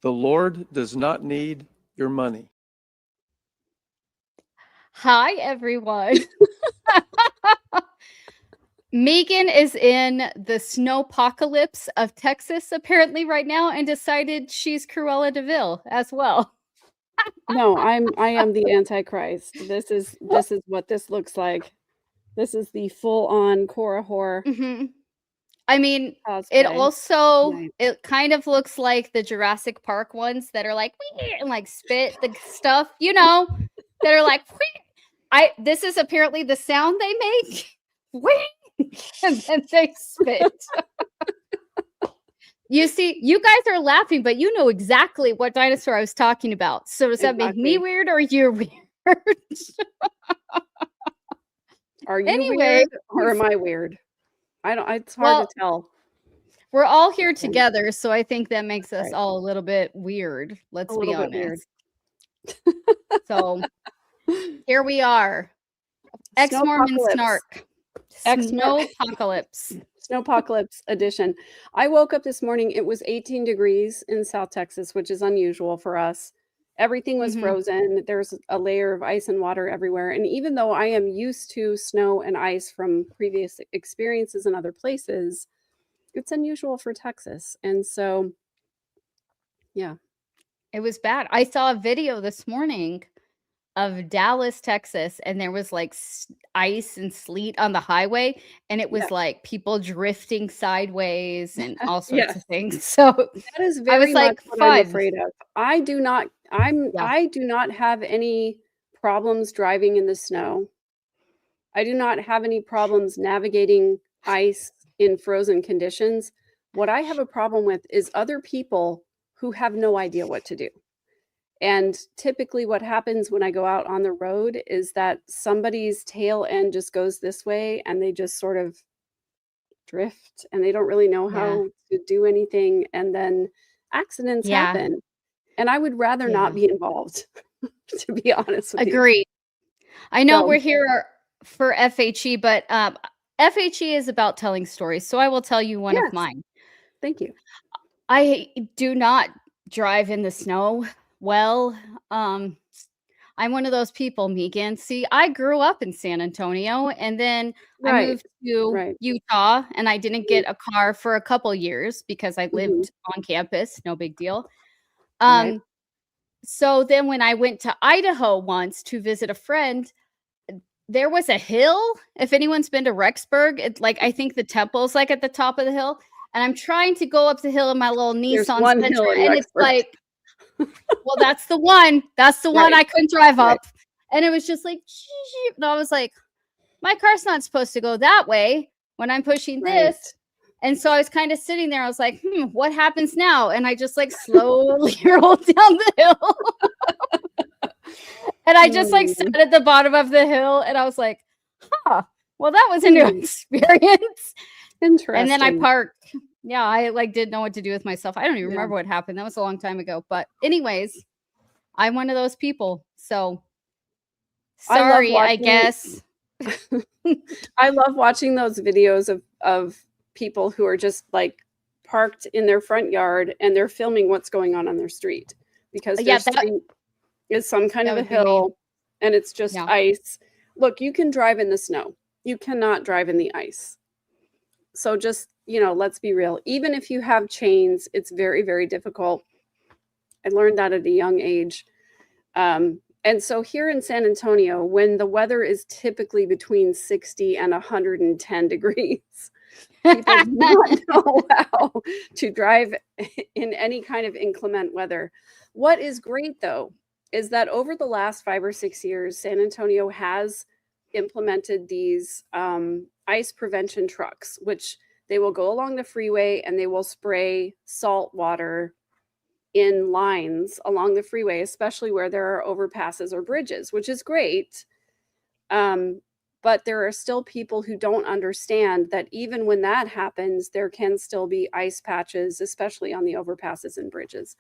The Lord does not need your money. Hi, everyone. Megan is in the snowpocalypse of Texas apparently right now and decided she's Cruella de Vil as well. No, I am the Antichrist. This is what this looks like. This is the full-on Korihor Mm-hmm. I mean, cosplay. it also, Nice. it kind of looks like the Jurassic Park ones that are like, and like spit the stuff, you know, that are like, this is apparently the sound they make. And then they spit. You see, you guys are laughing, but you know exactly what dinosaur I was talking about. So does that make me weird or you're weird? Are you weird or am I weird? I don't. It's hard to tell. We're all here together, so I think that makes us all a little bit weird. Let's be honest. So here we are. Ex-Mormon snark. Snowpocalypse. Snowpocalypse edition. I woke up this morning. It was 18 degrees in South Texas, which is unusual for us. Everything was frozen. There's a layer of ice and water everywhere. And even though I am used to snow and ice from previous experiences in other places, it's unusual for Texas. And so, yeah. It was bad. I saw a video this morning of Dallas, Texas, and there was like ice and sleet on the highway, and it was like people drifting sideways and all sorts of things. So that is very much what I'm afraid of. I do not have any problems driving in the snow. I do not have any problems navigating ice in frozen conditions. What I have a problem with is other people who have no idea what to do. And typically what happens when I go out on the road is that somebody's tail end just goes this way and they just sort of drift and they don't really know how to do anything. And then accidents happen. And I would rather not be involved, to be honest with you. Agreed. I know we're here for FHE, but FHE is about telling stories. So I will tell you one of mine. Thank you. I do not drive in the snow. Well, I'm one of those people, Megan. See, I grew up in San Antonio and then I moved to Utah and I didn't get a car for a couple years because I lived on campus. No big deal. So then when I went to Idaho once to visit a friend, there was a hill. If anyone's been to Rexburg, it's like, I think the temple's like at the top of the hill. And I'm trying to go up the hill in my little Nissan Sentra, and it's like, well, that's the one. That's the one I couldn't drive up. And it was just like, and I was like, my car's not supposed to go that way when I'm pushing this. And so I was kind of sitting there. I was like, what happens now? And I just like slowly rolled down the hill. And I just like sat at the bottom of the hill and I was like, well, that was a new experience. Interesting. And then I parked. Yeah, I like didn't know what to do with myself. I don't even remember what happened. That was a long time ago. But anyways, I'm one of those people. So sorry, I guess. I love watching those videos of people who are just like parked in their front yard and they're filming what's going on their street because is some kind of a hill and it's just ice. Look, you can drive in the snow. You cannot drive in the ice. So just, let's be real. Even if you have chains, it's very, very difficult. I learned that at a young age. And so here in San Antonio, when the weather is typically between 60 and 110 degrees, people do not know how to drive in any kind of inclement weather. What is great, though, is that over the last 5 or 6 years, San Antonio has implemented these ice prevention trucks, which they will go along the freeway and they will spray salt water in lines along the freeway, especially where there are overpasses or bridges, which is great. But there are still people who don't understand that even when that happens, there can still be ice patches, especially on the overpasses and bridges.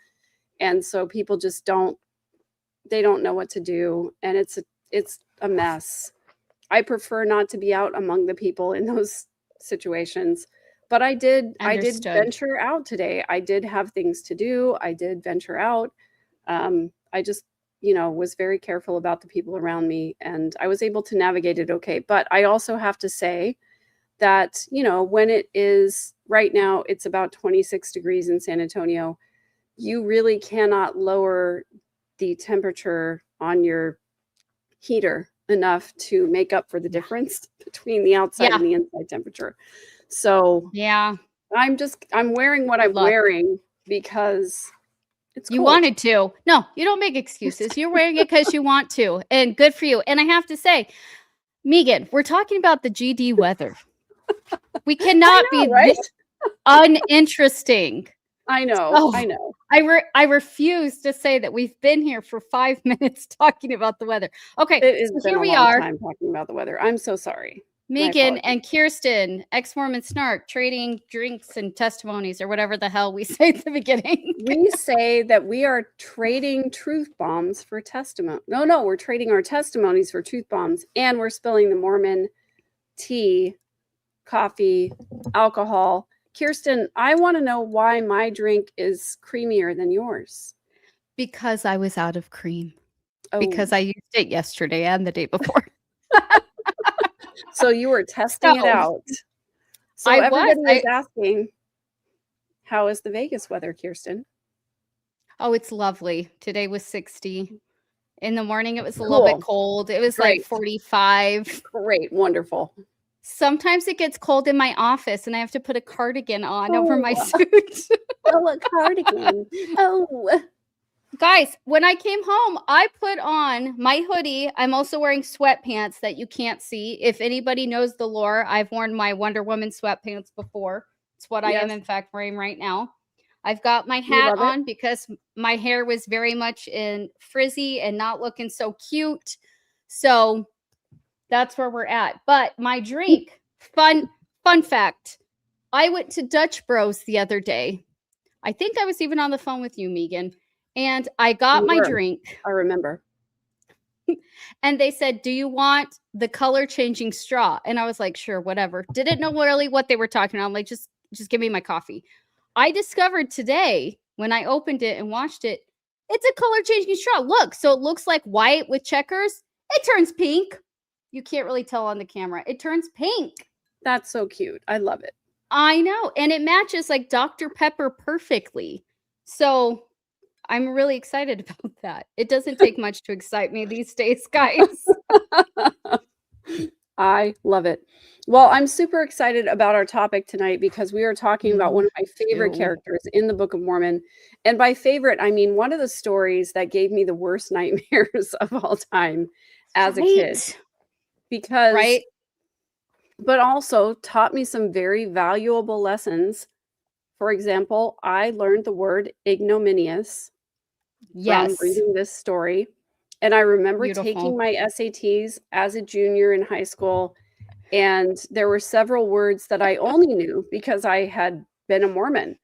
And so people just don't know what to do. And it's a mess. I prefer not to be out among the people in those situations, But I did Understood. venture out today. I did have things to do. I did venture out. I just, was very careful about the people around me, and I was able to navigate it okay. But I also have to say that, when it is right now, it's about 26 degrees in San Antonio, you really cannot lower the temperature on your heater enough to make up for the difference between the outside and the inside temperature. So yeah, I'm wearing what I'm wearing because it's cold. You wanted to. No, you don't make excuses. You're wearing it because you want to, and good for you. And I have to say, Megan, we're talking about the GD weather. We cannot be right? this uninteresting. I know. Oh, I know. I refuse to say that we've been here for 5 minutes talking about the weather. Okay, It has so been here a we long are. time talking about the weather. I'm so sorry. Megan and Kirsten, ex-Mormon Snark, trading drinks and testimonies, or whatever the hell we say at the beginning. We say that we are trading truth bombs for testimony. No, we're trading our testimonies for truth bombs, and we're spilling the Mormon tea, coffee, alcohol. Kirsten, I want to know why my drink is creamier than yours. Because I was out of cream. Oh. Because I used it yesterday and the day before. So you were testing it out. So everybody was asking, how is the Vegas weather, Kirsten? Oh, it's lovely. Today was 60. In the morning, it was a little bit cold. It was like 45. Great. Wonderful. Sometimes it gets cold in my office and I have to put a cardigan on over my suit. Oh, a cardigan. Oh. Guys, when I came home, I put on my hoodie. I'm also wearing sweatpants that you can't see. If anybody knows the lore, I've worn my Wonder Woman sweatpants before. It's what I am, in fact, wearing right now. I've got my hat on because my hair was very much in frizzy and not looking so cute. So that's where we're at. But my drink, fun fact, I went to Dutch Bros the other day. I think I was even on the phone with you, Megan. And I got my drink. I remember. And they said, do you want the color changing straw? And I was like, sure, whatever. Didn't know really what they were talking about. I'm like, just give me my coffee. I discovered today when I opened it and watched it, it's a color changing straw. Look, so it looks like white with checkers. It turns pink. You can't really tell on the camera. It turns pink. That's so cute. I love it. I know. And it matches like Dr. Pepper perfectly. So I'm really excited about that. It doesn't take much to excite me these days, guys. I love it. Well, I'm super excited about our topic tonight because we are talking about one of my favorite characters in the Book of Mormon. And by favorite, I mean one of the stories that gave me the worst nightmares of all time as a kid. Because, but also taught me some very valuable lessons. For example, I learned the word ignominious from reading this story. And I remember taking my SATs as a junior in high school. And there were several words that I only knew because I had been a Mormon.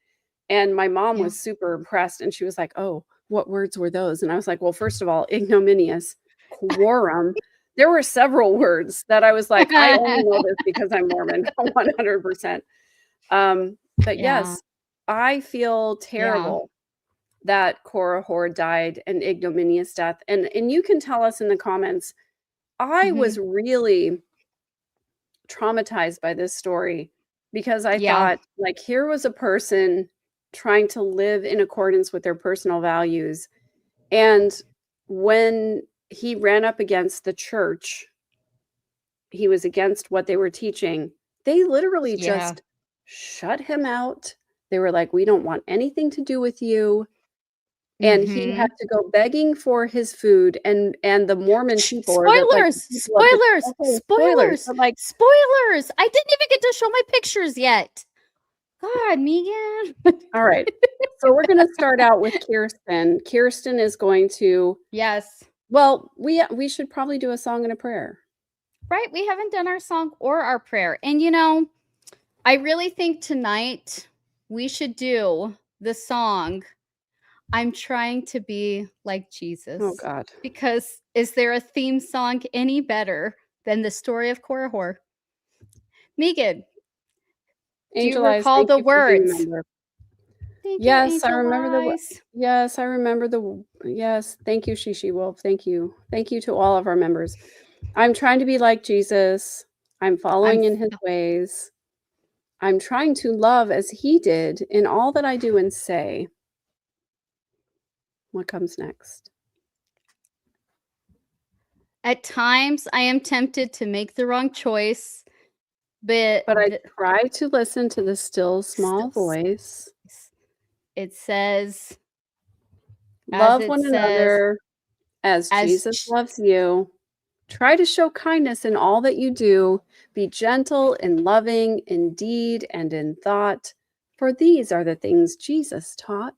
And my mom was super impressed. And she was like, oh, what words were those? And I was like, well, first of all, ignominious, quorum. There were several words that I was like, I only know this because I'm Mormon, 100%. But yes, I feel terrible that Korihor died an ignominious death. And you can tell us in the comments, I was really traumatized by this story because I thought, like, here was a person trying to live in accordance with their personal values. And when he ran up against the church, he was against what they were teaching. They literally just shut him out. They were like, we don't want anything to do with you. And he had to go begging for his food, and the Mormon people spoilers. Like, spoilers. I didn't even get to show my pictures yet. God, Megan. All right. So we're going to start out with Kirsten. Kirsten is going to well, we should probably do a song and a prayer. Right. We haven't done our song or our prayer. And you know, I really think tonight we should do the song I'm trying to be like Jesus. Oh, God. Because is there a theme song any better than the story of Korihor? Megan, Angel you Eyes, recall thank the you for being a words? member. Thank Yes, I you, remember the. Angel Eyes. Yes, I remember the. Yes, thank you, Shishi Wolf. Thank you. Thank you to all of our members. I'm trying to be like Jesus. I'm following in his ways. I'm trying to love as he did in all that I do and say. What comes next? At times, I am tempted to make the wrong choice, but I try to listen to the still small voice. It says, love one another as Jesus loves you. Try to show kindness in all that you do. Be gentle and loving in deed and in thought, for these are the things Jesus taught.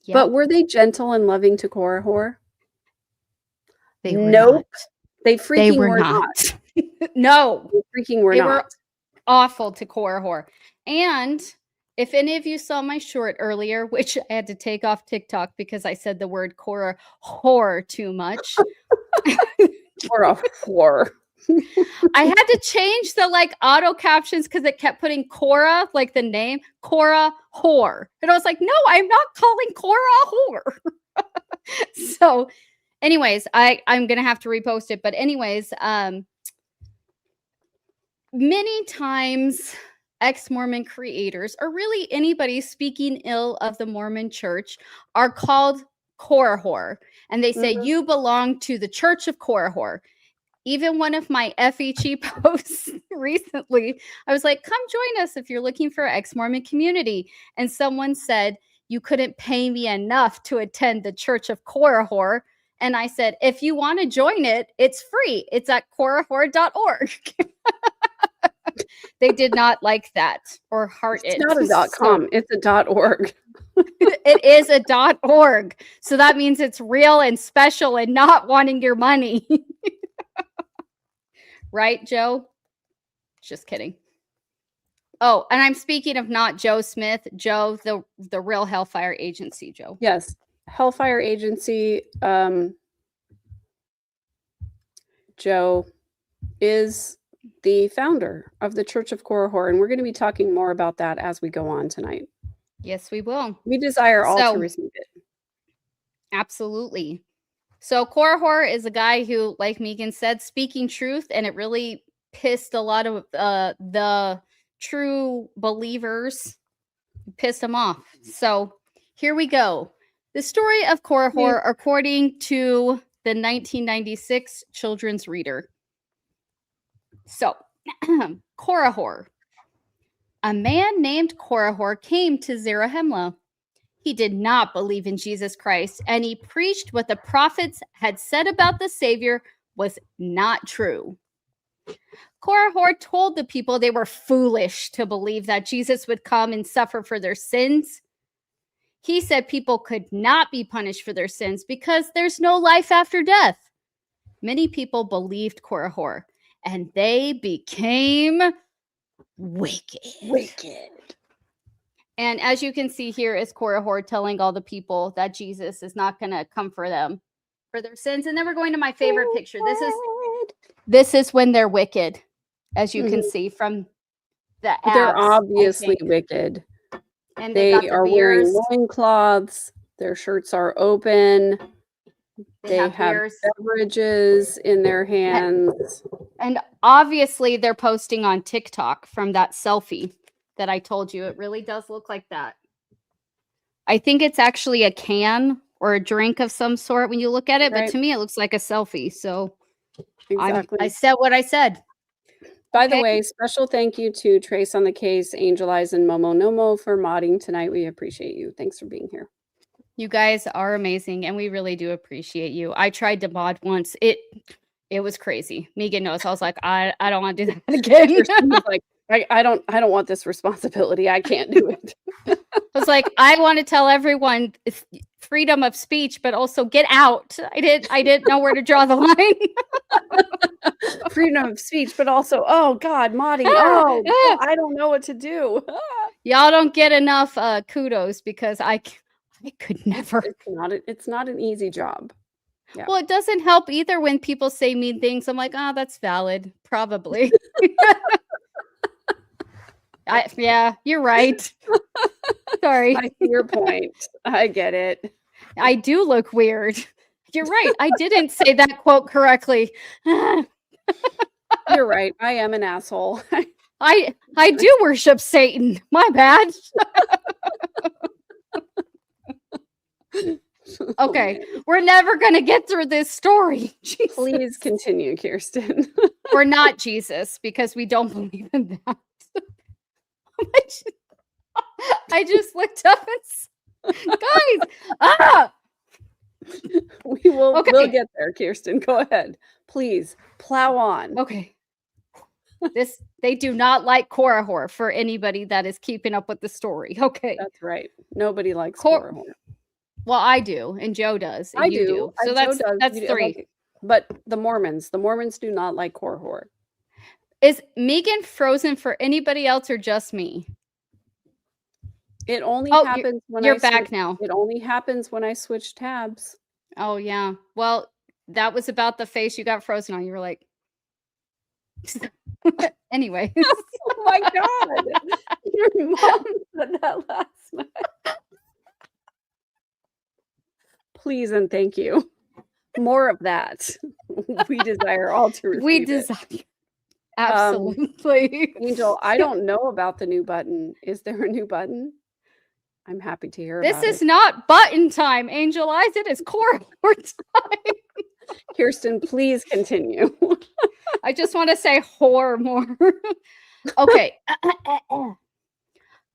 Yep. But were they gentle and loving to Korihor? They were not. They freaking were not. No. They freaking were not. They were awful to Korihor. And if any of you saw my short earlier, which I had to take off TikTok because I said the word Korihor too much. Or a whore. I had to change the auto captions because it kept putting Korah, like the name, Korihor. And I was like, no, I'm not calling Korah a whore. So anyways, I'm going to have to repost it. But anyways, many times ex-Mormon creators, or really anybody speaking ill of the Mormon church, are called Korihor. And they say, you belong to the Church of Korihor. Even one of my FEG posts recently, I was like, come join us if you're looking for ex-Mormon community. And someone said, you couldn't pay me enough to attend the Church of Korihor. And I said, if you want to join it, it's free. It's at korihor.org. They did not like that or heart it. It's not a .com, it's a .org. It is a .org. So that means it's real and special and not wanting your money. Right, Joe? Just kidding. Oh, and I'm speaking of not Joe Smith, Joe, the real Hellfire Agency, Joe. Yes, Hellfire Agency. Joe is the founder of the Church of Korihor, and we're going to be talking more about that as we go on tonight. Yes, we will. We desire all to receive it. Absolutely. So Korihor is a guy who, like Megan said, speaking truth, and it really pissed a lot of the true believers, pissed them off. So here we go. The story of Korihor, according to the 1996 Children's Reader. So, Korihor. A man named Korihor came to Zarahemla. He did not believe in Jesus Christ, and he preached what the prophets had said about the Savior was not true. Korihor told the people they were foolish to believe that Jesus would come and suffer for their sins. He said people could not be punished for their sins because there's no life after death. Many people believed Korihor, and they became wicked. And as you can see here is Korihor telling all the people that Jesus is not going to come for them for their sins. And then we're going to my favorite picture. This is when they're wicked, as you can see from the abs. They're obviously wicked. And they are wearing loincloths. Their shirts are open. They have beverages in their hands. And obviously they're posting on TikTok from that selfie that I told you. It really does look like that. I think it's actually a can or a drink of some sort when you look at it, but to me it looks like a selfie. So exactly. I said what I said. By the way, special thank you to Trace on the Case, Angel Eyes, and Momo Nomo for modding tonight. We appreciate you. Thanks for being here. You guys are amazing, and we really do appreciate you. I tried to mod once. It was crazy. Megan knows. I was like, I don't want to do that again. Like, I don't want this responsibility. I can't do it. I was like, I want to tell everyone freedom of speech, but also get out. I didn't know where to draw the line. Freedom of speech, but also, oh God, modding. Oh, I don't know what to do. Y'all don't get enough kudos because I could never. It's not an easy job. Yeah. Well, it doesn't help either when people say mean things. I'm like, that's valid. Probably. Yeah, you're right. Sorry. I see your point. I get it. I do look weird. You're right. I didn't say that quote correctly. You're right. I am an asshole. I do worship Satan. My bad. Okay, we're never going to get through this story. Jesus. Please continue, Kirsten. We're not Jesus because we don't believe in that. I just looked up and guys, We'll get there, Kirsten. Go ahead. Please plow on. Okay. They do not like Korihor, for anybody that is keeping up with the story. Okay. That's right. Nobody likes Korihor. Well, I do, and Joe does, and I you do. So that's 3. Like, but the Mormons do not like Korihor. Is Megan frozen for anybody else or just me? It only happens when you're back now. It only happens when I switch tabs. Oh yeah. Well, that was about the face you got frozen on. You were like, anyway. Oh my God. Your mom said that last night. Please and thank you. More of that. We desire all to receive We desire. Absolutely. Angel, I don't know about the new button. Is there a new button? I'm happy to hear about it. This is not button time, Angel Eyes. It is Korihor time. Kirsten, please continue. I just want to say whore more. Okay.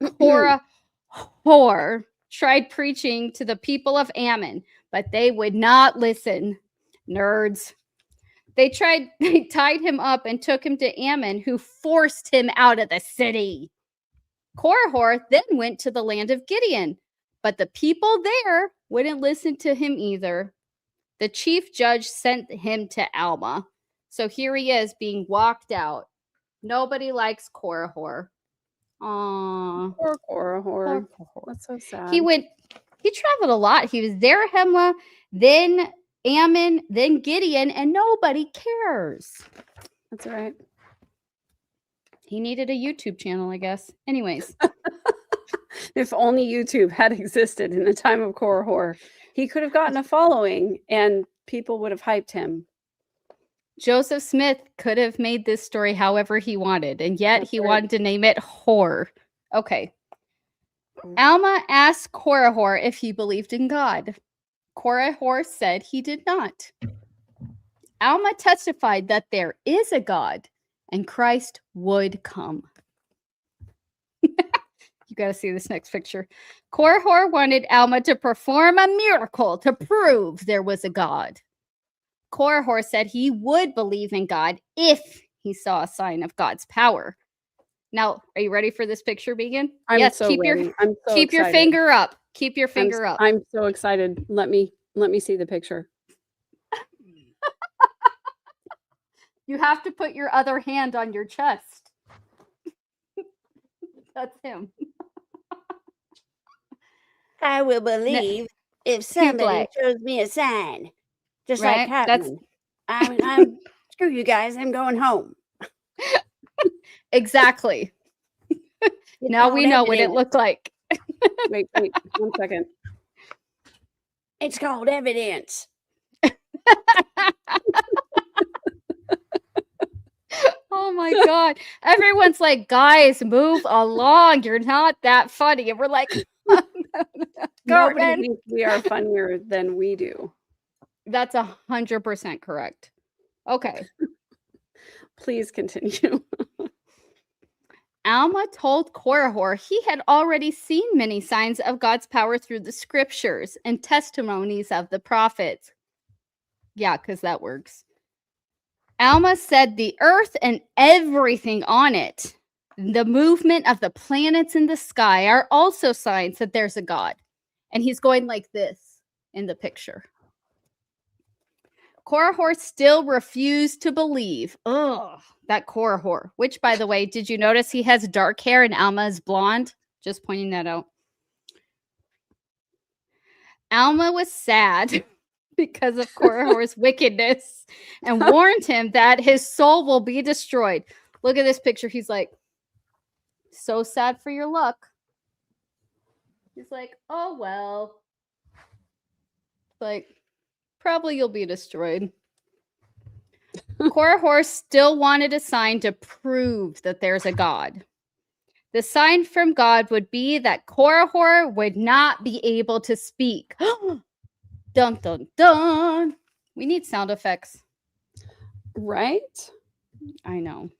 Korihor tried preaching to the people of Ammon, but they would not listen. Nerds. They tied him up and took him to Ammon, who forced him out of the city. Korihor then went to the land of Gideon, but the people there wouldn't listen to him either. The chief judge sent him to Alma. So here he is being walked out. Nobody likes Korihor. Aww. Poor Korihor. That's so sad. He traveled a lot. He was Zarahemla, then Ammon, then Gideon, and nobody cares. That's right. He needed a YouTube channel, I guess. Anyways. If only YouTube had existed in the time of Korihor, he could have gotten a following and people would have hyped him. Joseph Smith could have made this story however he wanted, and yet he wanted to name it Whore. Okay. Alma asked Korihor if he believed in God. Korihor said he did not. Alma testified that there is a God and Christ would come. You got to see this next picture. Korihor wanted Alma to perform a miracle to prove there was a God. Korihor said he would believe in God if he saw a sign of God's power. Now, are you ready for this picture, Megan? Yes, keep ready. Keep your finger up. Keep your finger up. I'm so excited. Let me see the picture. You have to put your other hand on your chest. That's him. I will believe if somebody shows me a sign. Just like Hartman. I'm screw you guys, I'm going home. Exactly. Now we know what it looked like. Wait, 1 second. It's called evidence. Oh my God. Everyone's like, guys, move along. You're not that funny. And we're like, nobody thinks we are funnier than we do. That's 100% correct. Okay. Please continue. Alma told Korihor he had already seen many signs of God's power through the scriptures and testimonies of the prophets. Yeah, because that works. Alma said the earth and everything on it, the movement of the planets in the sky, are also signs that there's a God. And he's going like this in the picture. Korihor still refused to believe. Ugh, that Korihor. Which, by the way, did you notice he has dark hair and Alma is blonde? Just pointing that out. Alma was sad because of Korihor's wickedness and warned him that his soul will be destroyed. Look at this picture. He's like So sad for your luck. He's like, oh, well. Like, probably you'll be destroyed. Korihor still wanted a sign to prove that there's a God. The sign from God would be that Korihor would not be able to speak. Dun, dun, dun. We need sound effects. Right? I know.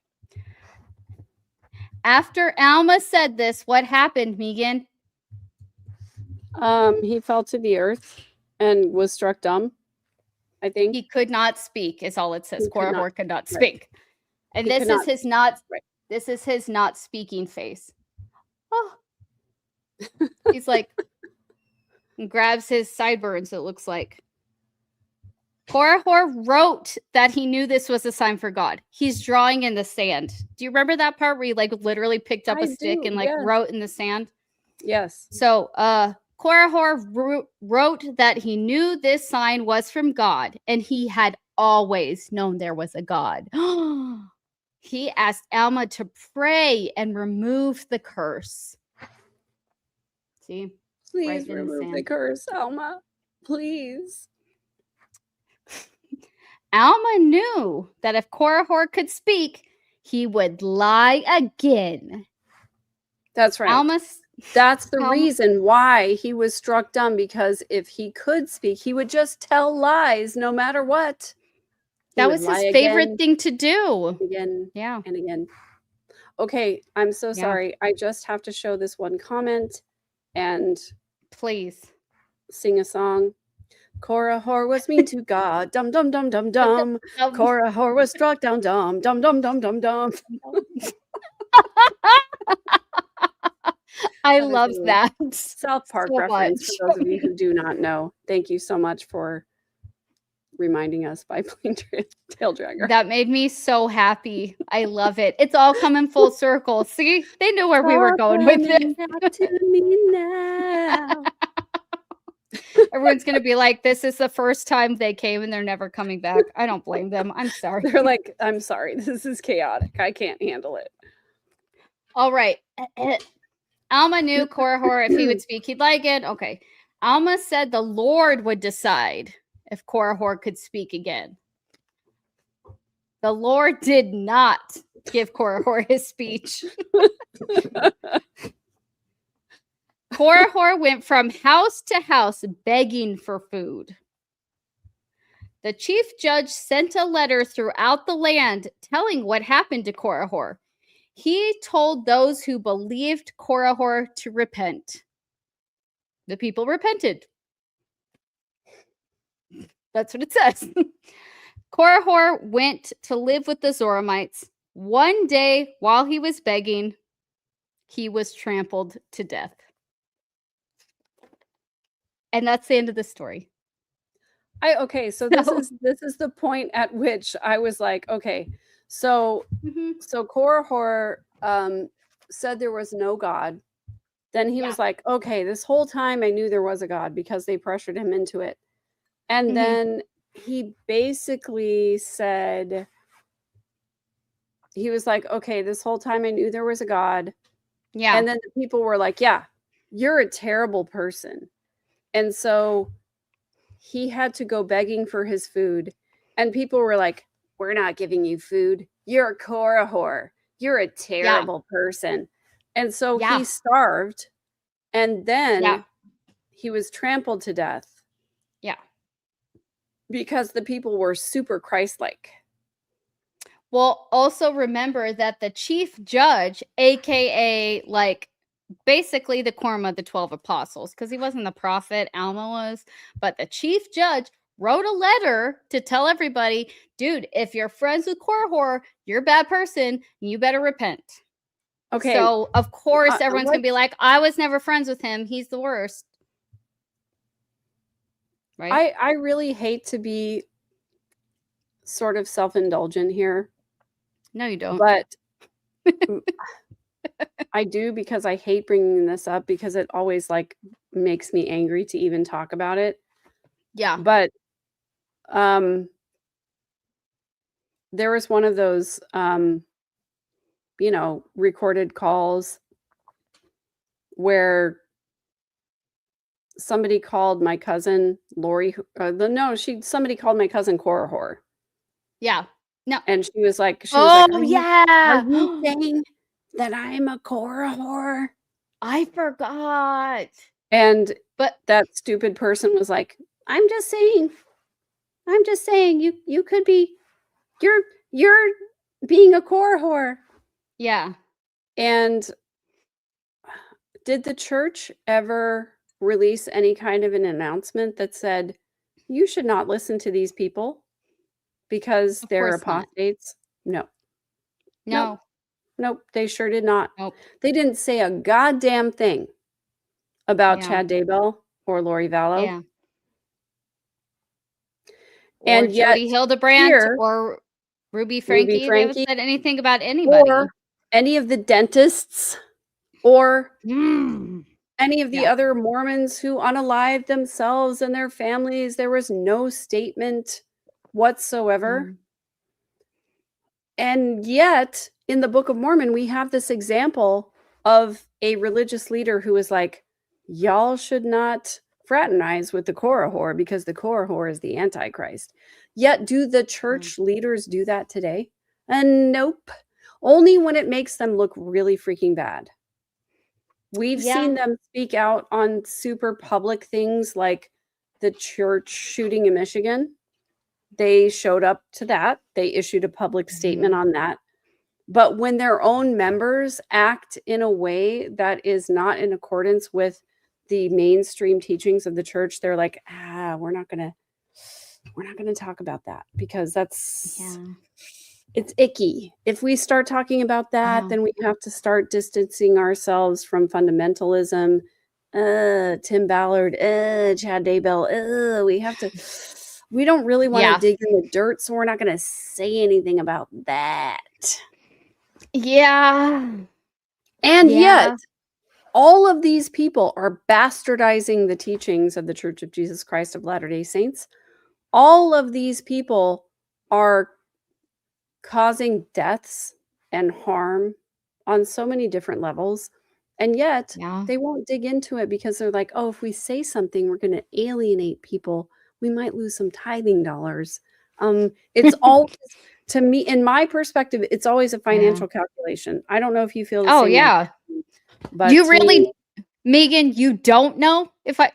After Alma said this, what happened, Megan? He fell to the earth and was struck dumb, I think. He could not speak, is all it says. Korihor could not speak. Right. And this is his not right. This is his not speaking face. Oh. He's like grabs his sideburns, it looks like. Korihor wrote that he knew this was a sign for God. He's drawing in the sand. Do you remember that part where he like literally picked up a stick and like wrote in the sand? Yes. So Korihor wrote that he knew this sign was from God, and he had always known there was a God. He asked Alma to pray and remove the curse. See? Please remove the curse, Alma. Please. Alma knew that if Korihor could speak, he would lie again. That's right. That's the reason why he was struck dumb, because if he could speak, he would just tell lies no matter what. That was his favorite thing to do. Again, yeah, and again. Okay, I'm so sorry. I just have to show this one comment and please sing a song. Korihor was mean to God. Dum dum dum dum dum. Korihor was struck down. Dum dum dum dum dum dum. I love that. South Park reference for those of you who do not know. Thank you so much for reminding us by playing Tail Dragger. That made me so happy. I love it. It's all coming full circle. See, they knew where we were going with it. To me now. Everyone's going to be like, this is the first time they came and they're never coming back. I don't blame them. I'm sorry. They're like, I'm sorry. This is chaotic. I can't handle it. All right. Alma knew Korihor, if he would speak, he'd like it. Okay. Alma said the Lord would decide if Korihor could speak again. The Lord did not give Korihor his speech. Korihor went from house to house begging for food. The chief judge sent a letter throughout the land telling what happened to Korihor. He told those who believed Korihor to repent. The people repented. That's what it says. Korihor went to live with the Zoramites. One day, while he was begging, he was trampled to death. And that's the end of the story. So this is the point at which I was like, okay, so Korihor said there was no God. Then he was like, okay, this whole time I knew there was a God, because they pressured him into it. And then he basically said, he was like, okay, this whole time I knew there was a God. Yeah. And then the people were like, yeah, you're a terrible person. And so he had to go begging for his food. And people were like, we're not giving you food. You're a Korihor. You're a terrible person. And so he starved. And then he was trampled to death. Yeah. Because the people were super Christ-like. Well, also remember that the chief judge, aka like basically the quorum of the 12 apostles, because he wasn't the prophet, Alma was, but the chief judge wrote a letter to tell everybody, dude, if you're friends with Korihor, you're a bad person, you better repent. Okay. So of course everyone's gonna be like, I was never friends with him, he's the worst. Right? I really hate to be sort of self-indulgent here. No, you don't. But I do, because I hate bringing this up, because it always like makes me angry to even talk about it. Yeah. But there was one of those recorded calls where somebody called my cousin Lori. Somebody called my cousin Korihor. Yeah. No. And she was like, yeah. Are you saying that I'm a Korihor? I forgot. But that stupid person was like, I'm just saying you could be, you're being a Korihor. Yeah. And did the church ever release any kind of an announcement that said, you should not listen to these people because they're apostates? No. Nope. They sure did not. Nope. They didn't say a goddamn thing about Chad Daybell or Lori Vallow. Yeah. And or yet Jody Hildebrandt or Ruby Frankie. They haven't said anything about anybody. Or any of the dentists or any of the other Mormons who unalived themselves and their families. There was no statement whatsoever. And yet, in the Book of Mormon, we have this example of a religious leader who is like, y'all should not fraternize with the Korihor because the Korihor is the Antichrist. Yet, do the church leaders do that today? And nope. Only when it makes them look really freaking bad. We've seen them speak out on super public things like the church shooting in Michigan. They showed up to that. They issued a public statement on that. But when their own members act in a way that is not in accordance with the mainstream teachings of the church, they're like, we're not gonna talk about that because it's icky. If we start talking about that, then we have to start distancing ourselves from fundamentalism. Tim Ballard, Chad Daybell, we don't really want to dig in the dirt, so we're not going to say anything about that. Yeah. And yet, all of these people are bastardizing the teachings of the Church of Jesus Christ of Latter-day Saints. All of these people are causing deaths and harm on so many different levels. And yet, they won't dig into it because they're like, if we say something, we're going to alienate people. We might lose some tithing dollars. It's always, to me, in my perspective, it's always a financial calculation. I don't know if you feel the same way. But you really, Megan, you don't know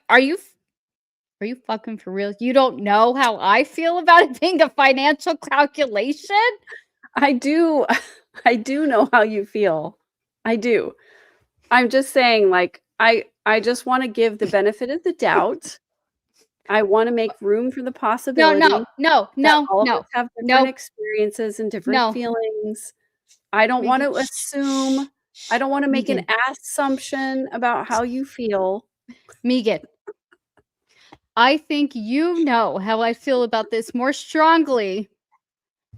are you fucking for real? You don't know how I feel about it being a financial calculation? I do know how you feel. I do. I'm just saying, like, I just want to give the benefit of the doubt. I want to make room for the possibility. No. All of us have different experiences and different feelings. I don't want to assume. I don't want to make an assumption about how you feel. Megan, I think you know how I feel about this more strongly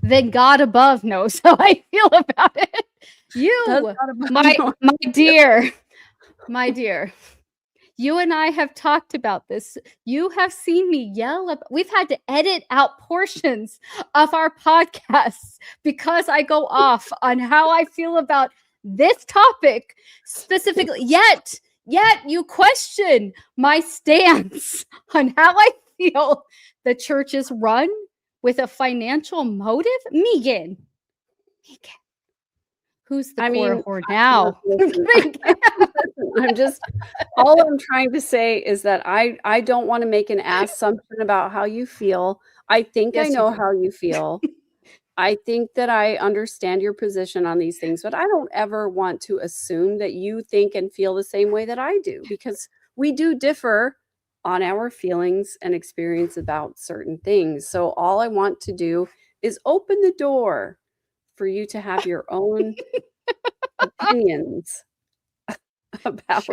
than God above knows how I feel about it. My dear, you and I have talked about this. You have seen me yell. We've had to edit out portions of our podcasts because I go off on how I feel about this topic specifically. Yet you question my stance on how I feel the church is run with a financial motive. Megan. Who's the Korihor now? All I'm trying to say is that I don't want to make an assumption about how you feel. I think I know how you feel. I think that I understand your position on these things, but I don't ever want to assume that you think and feel the same way that I do, because we do differ on our feelings and experience about certain things. So all I want to do is open the door for you to have your own opinions about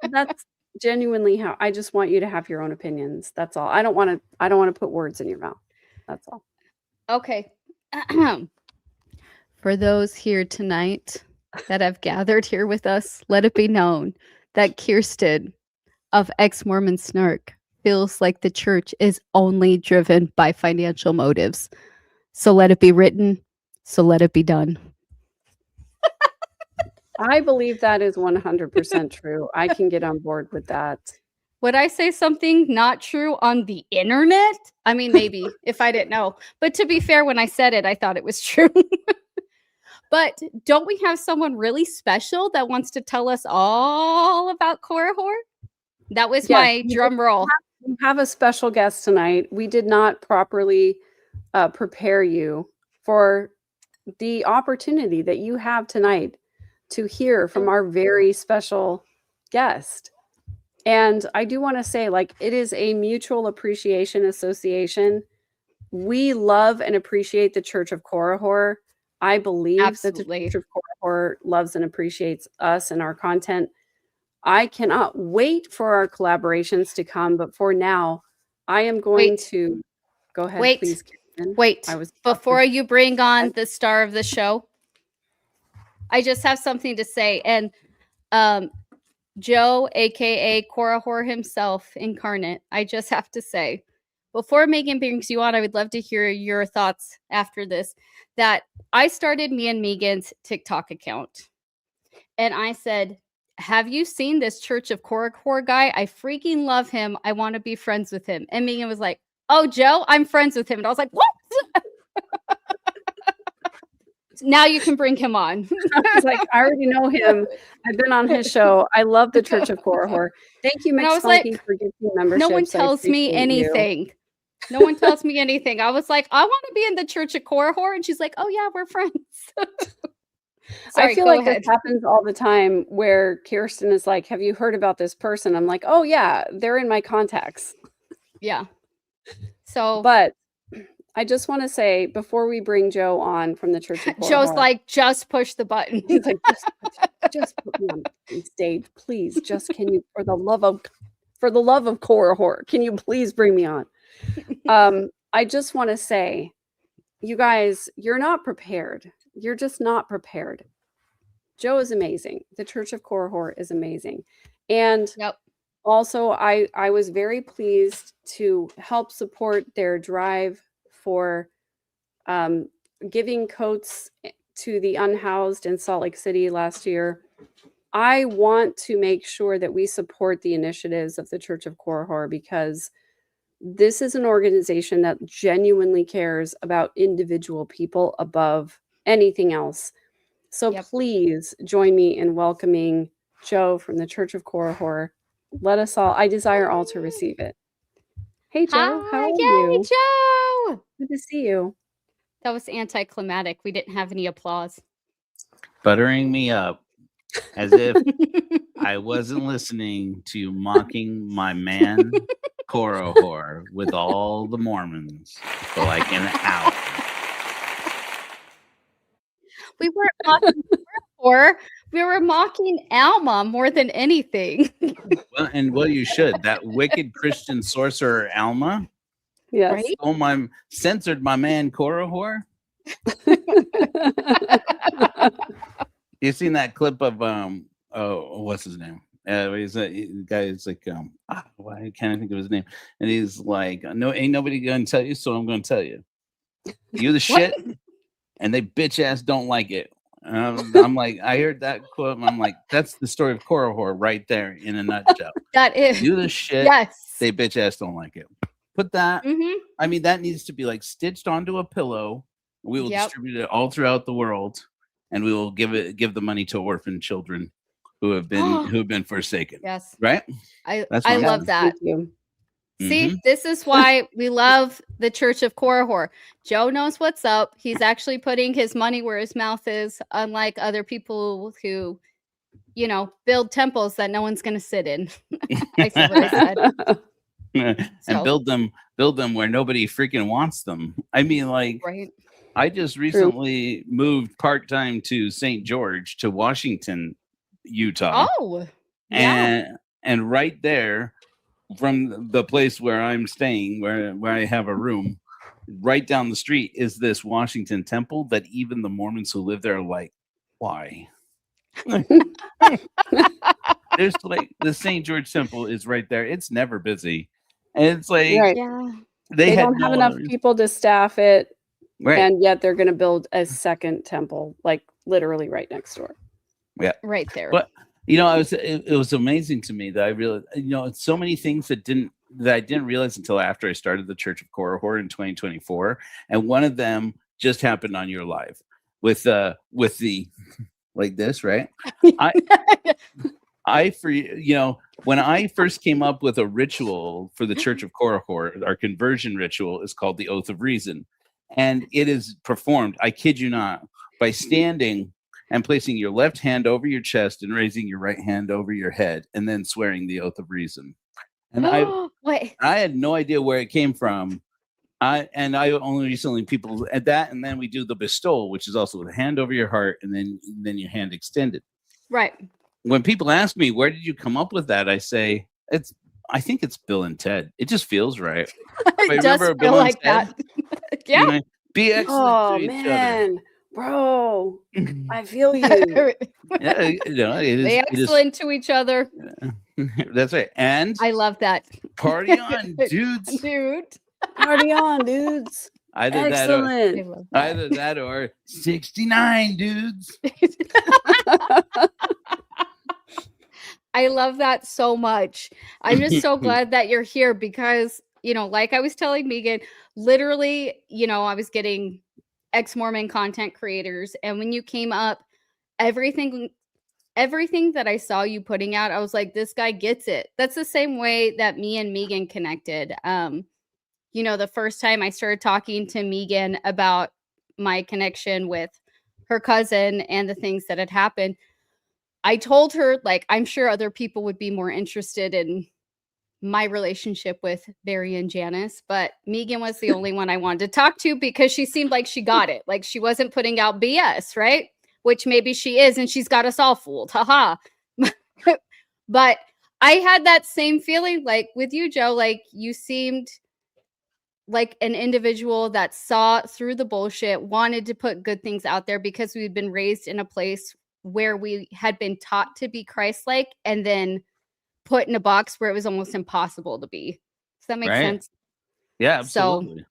that's genuinely how I just want you to have your own opinions. That's all. I don't want to put words in your mouth. That's all. Okay. For those here tonight that have gathered here with us, let it be known that Kirsten of Ex-Mormon Snark feels like the church is only driven by financial motives. So let it be written. So let it be done. I believe that is 100% true. I can get on board with that. Would I say something not true on the internet? I mean, maybe if I didn't know. But to be fair, when I said it, I thought it was true. But don't we have someone really special that wants to tell us all about Korihor? That was my drum roll. We have a special guest tonight. We did not properly prepare you for the opportunity that you have tonight to hear from our very special guest. And I do want to say, like, it is a mutual appreciation association. We love and appreciate the Church of Korihor. I believe that the Church of Korihor loves and appreciates us and our content. I cannot wait for our collaborations to come, but for now, I am going to go ahead. Please, Kirsten. Before you bring on the star of the show, I just have something to say. And Joe, aka Korihor himself, incarnate, I just have to say, before Megan brings you on, I would love to hear your thoughts after this. That I started me and Megan's TikTok account, and I said, have you seen this Church of Korihor guy? I freaking love him. I want to be friends with him. And Megan was like, oh, Joe, I'm friends with him. And I was like, what? Now you can bring him on. I was like, I already know him. I've been on his show. I love the Church of Korihor. Thank you, Mix Funky, for giving me membership. No one tells me anything. No one tells me anything. I was like, I want to be in the Church of Korihor. And she's like, oh, yeah, we're friends. Sorry, I feel like this happens all the time where Kirsten is like, have you heard about this person? I'm like, oh, yeah, they're in my contacts. Yeah. So, but I just want to say, before we bring Joe on from the Church of Korihor, Joe's like, just push the button. He's like, just put me on stage, please. Just can you, for the love of Korihor, can you please bring me on? I just want to say, you guys, you're not prepared. You're just not prepared. Joe is amazing. The Church of Korihor is amazing. And also, I was very pleased to help support their drive for giving coats to the unhoused in Salt Lake City last year. I want to make sure that we support the initiatives of the Church of Korihor, because this is an organization that genuinely cares about individual people above anything else. So please join me in welcoming Joe from the Church of Korihor. Let us all, I desire all to receive it. Hey, Joe, how are you? Joe! Good to see you. That was anticlimactic. We didn't have any applause. Buttering me up as if I wasn't listening to you mocking my man Korihor with all the Mormons for like an hour. We weren't mocking Korihor. We were mocking Alma more than anything. Well, you should. That wicked Christian sorcerer Alma. Yes. Right? Censored my man Korihor. You seen that clip of what's his name? He's a guy. It's like why can't I think of his name? And he's like, no, ain't nobody gonna tell you, so I'm gonna tell you. You the shit, and they bitch ass don't like it. I'm like, I heard that quote, and I'm like, that's the story of Korihor right there in a nutshell. That is. You the shit. Yes. They bitch ass don't like it. Put that. Mm-hmm. I mean, that needs to be like stitched onto a pillow. We will distribute it all throughout the world, and we will give the money to orphan children who have been forsaken. Yes. Right? I love that. Thank you. See, this is why we love the Church of Korihor. Joe knows what's up. He's actually putting his money where his mouth is, unlike other people who, build temples that no one's going to sit in. I see what I said. And build them where nobody freaking wants them. I mean, like, right. I just recently moved part-time to St. George, to Washington, Utah. Oh, yeah. And right there, from the place where I'm staying, where I have a room, right down the street is this Washington temple that even the Mormons who live there are like, why? There's like the St. George temple is right there. It's never busy. And it's like, they don't have enough people to staff it. Right. And yet they're going to build a second temple, like literally right next door. Yeah. Right there. But it was amazing to me that I realized, it's so many things that I didn't realize until after I started the Church of Korihor in 2024, and one of them just happened on your live with the like this, right? When I first came up with a ritual for the Church of Korihor, our conversion ritual is called the Oath of Reason, and it is performed, I kid you not, by standing and placing your left hand over your chest and raising your right hand over your head, and then swearing the Oath of Reason. And I had no idea where it came from. I only recently people at that, and then we do the bestowal, which is also with a hand over your heart and then your hand extended. Right. When people ask me, where did you come up with that? I say, I think it's Bill and Ted. It just feels right. It does feel Bill like that. Yeah. Be excellent to each other. Bro, I feel you. Yeah, be excellent to each other. That's right. And I love that. Party on, dudes. Dude. Party on, dudes. Either that or 69 dudes. I love that so much. I'm just so glad that you're here because, like I was telling Megan, literally, I was getting ex-Mormon content creators. And when you came up, everything that I saw you putting out, I was like, this guy gets it. That's the same way that me and Megan connected. The first time I started talking to Megan about my connection with her cousin and the things that had happened, I told her, like, I'm sure other people would be more interested in my relationship with Barry and Janice, but Megan was the only one I wanted to talk to because she seemed like she got it. Like she wasn't putting out BS, right? Which maybe she is, and she's got us all fooled. Haha. But I had that same feeling like with you, Joe, like you seemed like an individual that saw through the bullshit, wanted to put good things out there because we'd been raised in a place where we had been taught to be Christ-like and then put in a box where it was almost impossible to be. Does that make sense? Yeah, absolutely.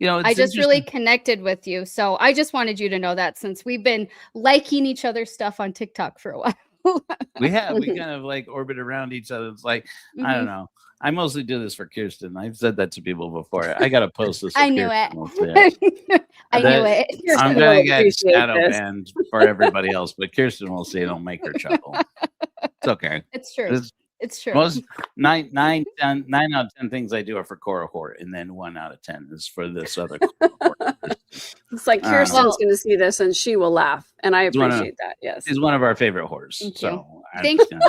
So, I just really connected with you. So I just wanted you to know that since we've been liking each other's stuff on TikTok for a while. We kind of like orbit around each other. It's like, I don't know. I mostly do this for Kirsten. I've said that to people before. I got to post this. I knew it. I knew it. I'm going to get shadow banned for everybody else, but Kirsten will see. It'll make her chuckle. It's okay. It's true. It's true. Most 9 out of 10 things I do are for Korihor, and then 1 out of 10 is for this other. It's like Kirsten's going to see this and she will laugh, and I appreciate that. Yes, she's one of our favorite whores. Thank you.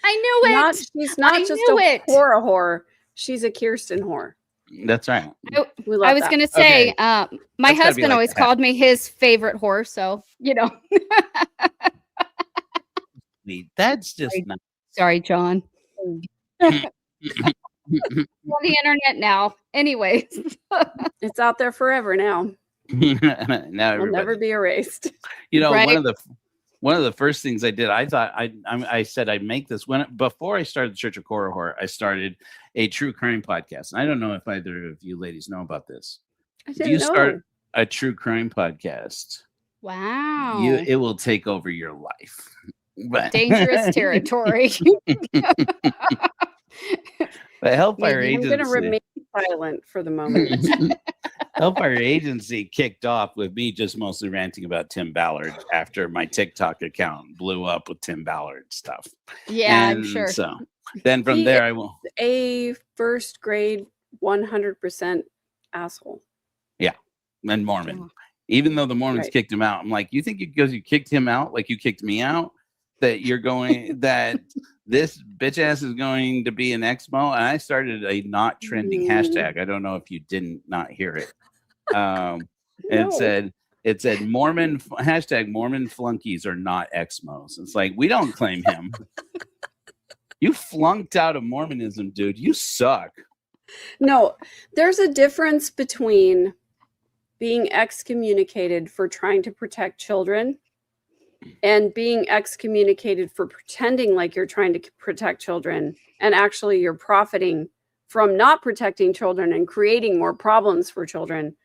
I knew it. She's not just a Korihor. She's a Kirsten whore. That's right. I was going to say, my husband always called me his favorite whore, so That's just not. Sorry, John. On the internet now. Anyways. It's out there forever now. Now it'll never be erased. Right? One of the first things I did, I thought I said I'd make this before I started the Church of Korihor. I started a true crime podcast, and I don't know if either of you ladies know about this. If you start a true crime podcast, wow, it will take over your life. But dangerous territory. But Hellfire Agency. I'm going to remain silent for the moment. Hellfire Agency kicked off with me just mostly ranting about Tim Ballard after my TikTok account blew up with Tim Ballard stuff. Yeah, I'm sure. So then from there, I will. A first grade 100% asshole. Yeah, and Mormon. Yeah. Even though the Mormons kicked him out, I'm like, you think because you kicked him out, like you kicked me out, that you're going that this bitch ass is going to be an exmo? And I started a not trending hashtag. I don't know if you didn't not hear it. No. It said Mormon hashtag Mormon flunkies are not exmos. It's like, we don't claim him. You flunked out of Mormonism, dude. You suck. No, there's a difference between being excommunicated for trying to protect children and being excommunicated for pretending like you're trying to protect children and actually you're profiting from not protecting children and creating more problems for children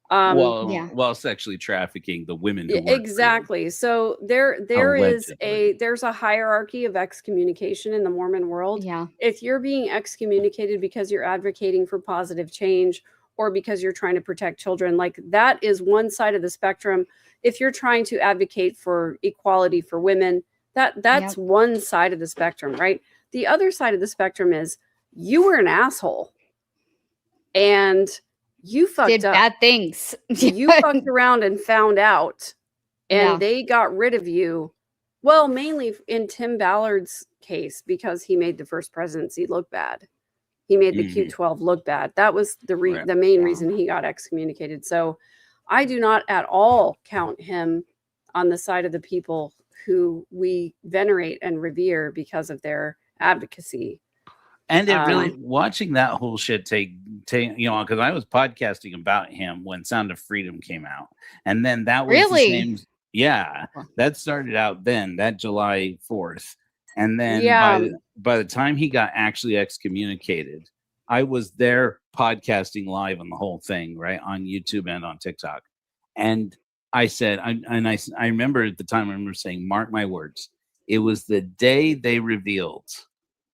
While sexually trafficking the women who work exactly. So there's a hierarchy of excommunication in the Mormon world. Yeah. If you're being excommunicated because you're advocating for positive change or because you're trying to protect children, like that is one side of the spectrum. If you're trying to advocate for equality for women, that's one side of the spectrum, right? The other side of the spectrum is you were an asshole and you fucked up. Bad things. You fucked around and found out, and they got rid of you. Well, mainly in Tim Ballard's case, because he made the first presidency look bad. He made the Q12 look bad. That was the main reason he got excommunicated. So I do not at all count him on the side of the people who we venerate and revere because of their advocacy. And it really, watching that whole shit take, because I was podcasting about him when Sound of Freedom came out. And then that was the same. Yeah, that started out then, that July 4th. And then by the time he got actually excommunicated, I was there podcasting live on the whole thing, right, on YouTube and on TikTok. And I said, I remember at the time, I remember saying, mark my words, it was the day they revealed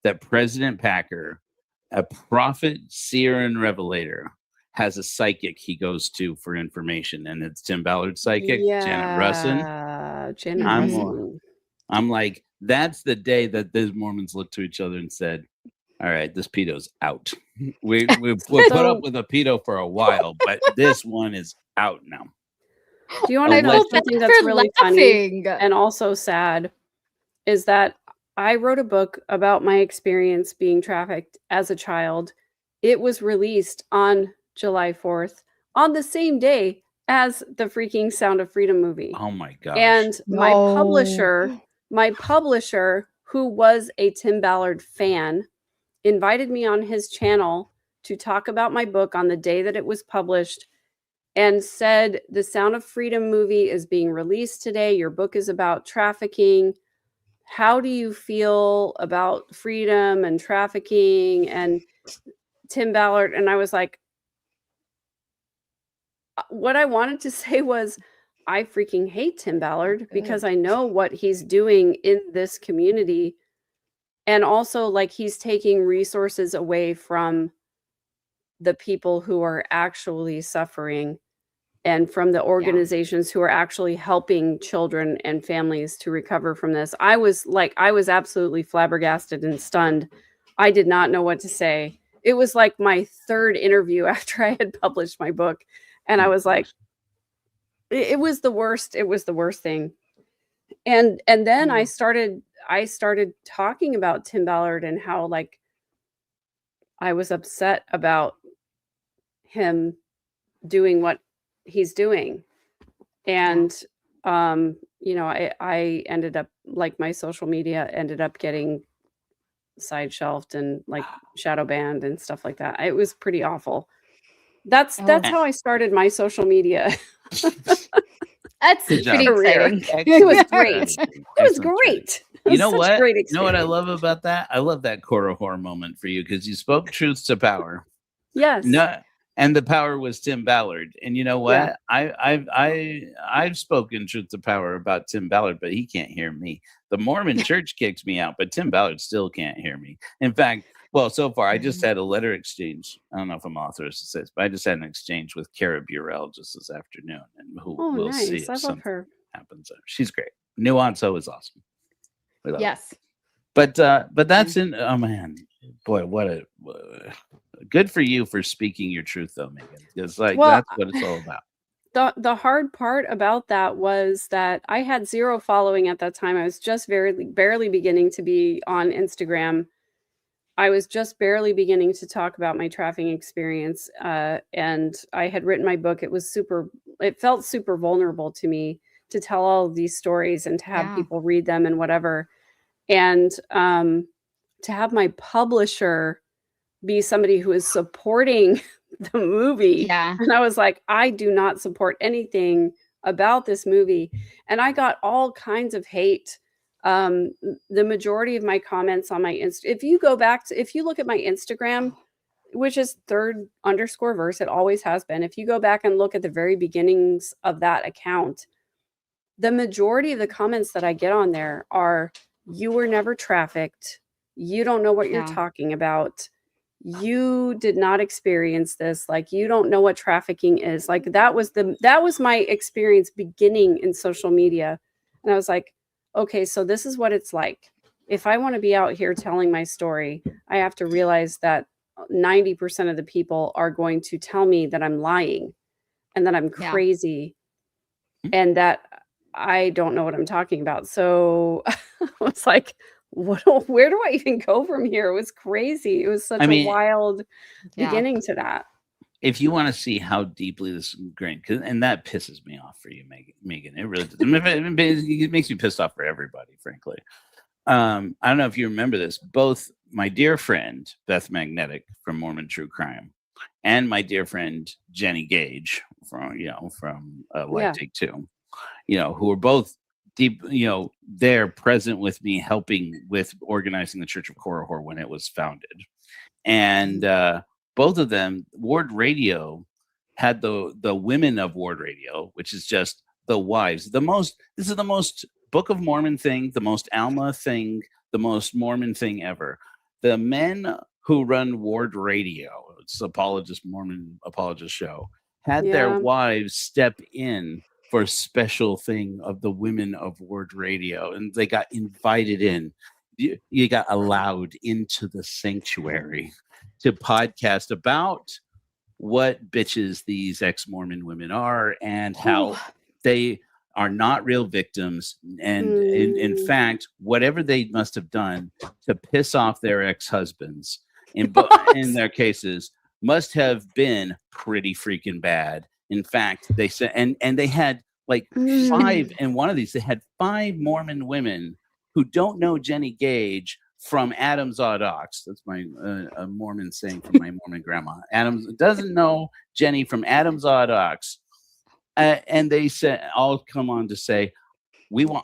that President Packer, a prophet, seer, and revelator, has a psychic he goes to for information. And it's Tim Ballard's psychic, Janet Russin. I'm like, that's the day that these Mormons looked to each other and said, all right, this pedo's out. We'll put up with a pedo for a while, but this one is out now. Do you want to know something that's really funny and also sad? Is that I wrote a book about my experience being trafficked as a child. It was released on July 4th, on the same day as the freaking Sound of Freedom movie. Oh my gosh. And my publisher, who was a Tim Ballard fan, invited me on his channel to talk about my book on the day that it was published and said, the Sound of Freedom movie is being released today. Your book is about trafficking. How do you feel about freedom and trafficking? And Tim Ballard, and I was like, what I wanted to say was, I freaking hate Tim Ballard because I know what he's doing in this community. And also, like, he's taking resources away from the people who are actually suffering and from the organizations who are actually helping children and families to recover from this. I was absolutely flabbergasted and stunned. I did not know what to say. It was like my third interview after I had published my book. And I was like, it was the worst. It was the worst thing. And then I started talking about Tim Ballard and how, like, I was upset about him doing what he's doing. And, I ended up, like, my social media ended up getting side shelved and, like, shadow banned and stuff like that. It was pretty awful. That's how I started my social media. That's pretty exciting. It was great. It was great. You know what? You know what I love about that? I love that Korihor moment for you because you spoke truth to power. Yes. No, and the power was Tim Ballard. And you know what? Yeah. I've spoken truth to power about Tim Ballard, but he can't hear me. The Mormon Church kicks me out, but Tim Ballard still can't hear me. In fact, well, so far I just had a letter exchange. I don't know if I'm authorized to say this, but I just had an exchange with Kara Burrell just this afternoon, and we'll nice. see if I love something her. happens. She's great. Nuanco is awesome. Yes. But that's in. Oh man, boy, what a good for you for speaking your truth, though, Megan. It's like that's what it's all about. The hard part about that was that I had 0 following at that time. I was just barely beginning to be on Instagram. I was just barely beginning to talk about my trafficking experience, and I had written my book. It felt super vulnerable to me to tell all of these stories and to have people read them and whatever. And to have my publisher be somebody who is supporting the movie. Yeah. And I was like, I do not support anything about this movie. And I got all kinds of hate. The majority of my comments on my if you look at my Instagram, which is 3rd_ verse. It always has been. If you go back and look at the very beginnings of that account, the majority of the comments that I get on there are, you were never trafficked. You don't know what you're talking about. You did not experience this. Like, you don't know what trafficking is. Like, that was my experience beginning in social media. And I was like, okay, so this is what it's like. If I want to be out here telling my story, I have to realize that 90% of the people are going to tell me that I'm lying and that I'm crazy and that I don't know what I'm talking about. So I was like, where do I even go from here? It was crazy. It was such a wild beginning to that. If you want to see how deeply this is ingrained, and that pisses me off for you, Megan, it really does. It makes me pissed off for everybody, frankly. I don't know if you remember this. Both my dear friend Beth Magnetic from Mormon True Crime and my dear friend Jenny Gage from Life Take Two, who are both deep, they're present with me, helping with organizing the Church of Korihor when it was founded, and both of them, Ward Radio had the women of Ward Radio, which is just the wives. This is the most Book of Mormon thing, the most Alma thing, the most Mormon thing ever. The men who run Ward Radio, it's Mormon apologist show, had their wives step in for a special thing of the women of Ward Radio, and they got invited in. You got allowed into the sanctuary to podcast about what bitches these ex-Mormon women are and how they are not real victims. And in fact, whatever they must have done to piss off their ex-husbands in their cases must have been pretty freaking bad. In fact, they said, and they had like 5, and one of these, they had 5 Mormon women who don't know Jenny Gage from Adam's Odd Ox. That's my a Mormon saying from my Mormon grandma. Adams doesn't know Jenny from Adam's Odd Ox. And they said, all come on to say,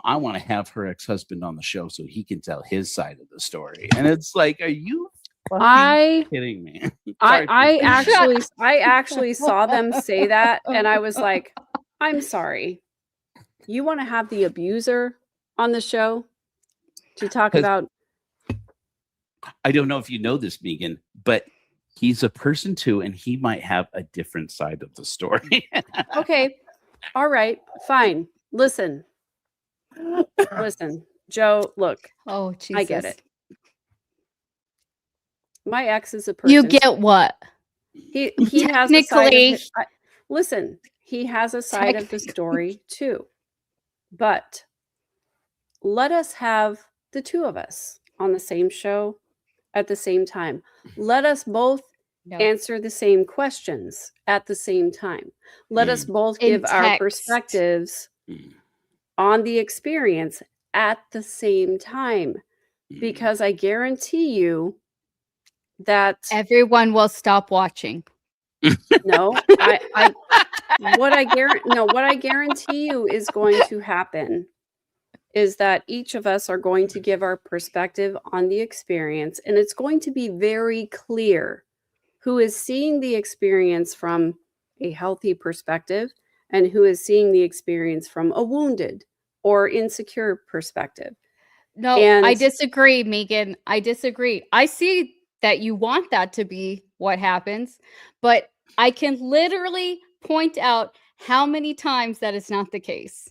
I want to have her ex-husband on the show so he can tell his side of the story. And it's like, are you kidding me? I actually saw them say that, and I was like, I'm sorry. You want to have the abuser on the show to talk about? I don't know if you know this, Megan, but he's a person too, and he might have a different side of the story. Okay. All right. Fine. Listen, Joe, look. Oh, Jesus. I get it. My ex is a person. You get what? He has a side of his, listen, he has a side of the story too. But let us have the two of us on the same show at the same time. Let us both answer the same questions at the same time. Let us both give our perspectives on the experience at the same time. Because I guarantee you that everyone will stop watching. No, what I guarantee you is going to happen is that each of us are going to give our perspective on the experience, and it's going to be very clear who is seeing the experience from a healthy perspective and who is seeing the experience from a wounded or insecure perspective. No, I disagree, Megan. I disagree. I see that you want that to be what happens, but I can literally point out how many times that is not the case.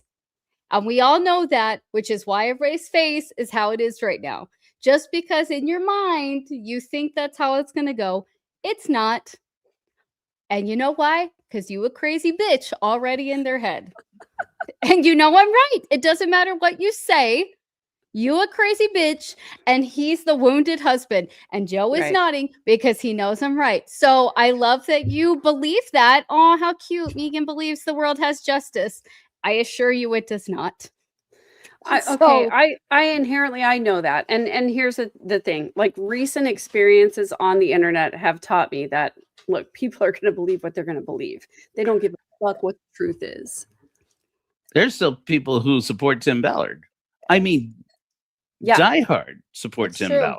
And we all know that, which is why everybody's face is how it is right now. Just because in your mind you think that's how it's going to go, it's not. And you know why? Because you a crazy bitch already in their head. And you know I'm right. It doesn't matter what you say. You a crazy bitch, and he's the wounded husband. And Joe is nodding because he knows I'm right. So I love that you believe that. Oh, how cute. Megan believes the world has justice. I assure you it does not. I inherently, I know that. And here's the thing. Like, recent experiences on the internet have taught me that, look, people are going to believe what they're going to believe. They don't give a fuck what the truth is. There's still people who support Tim Ballard. I mean, diehard support Tim Ballard.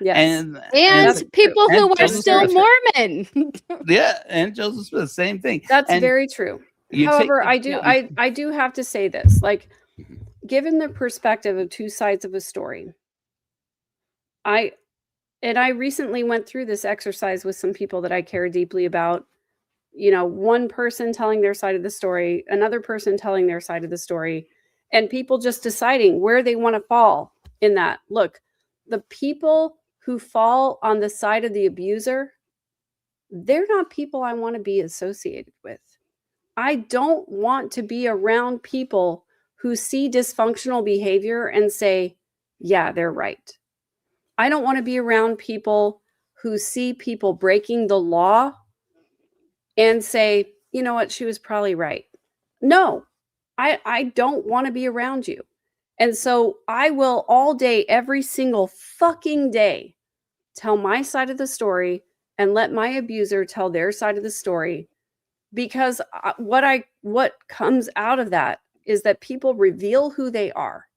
Yes. And people who are Joseph still Smith. Mormon. Yeah, and Joseph Smith, same thing. That's And very true. you However, take the- I do have to say this, like, given the perspective of two sides of a story, I recently went through this exercise with some people that I care deeply about. You know, one person telling their side of the story, another person telling their side of the story, and people just deciding where they want to fall in that. Look, the people who fall on the side of the abuser, they're not people I want to be associated with. I don't want to be around people who see dysfunctional behavior and say, yeah, they're right. I don't want to be around people who see people breaking the law and say, you know what, she was probably right. No, I don't want to be around you. And so I will all day, every single fucking day, tell my side of the story and let my abuser tell their side of the story. Because what comes out of that is that people reveal who they are.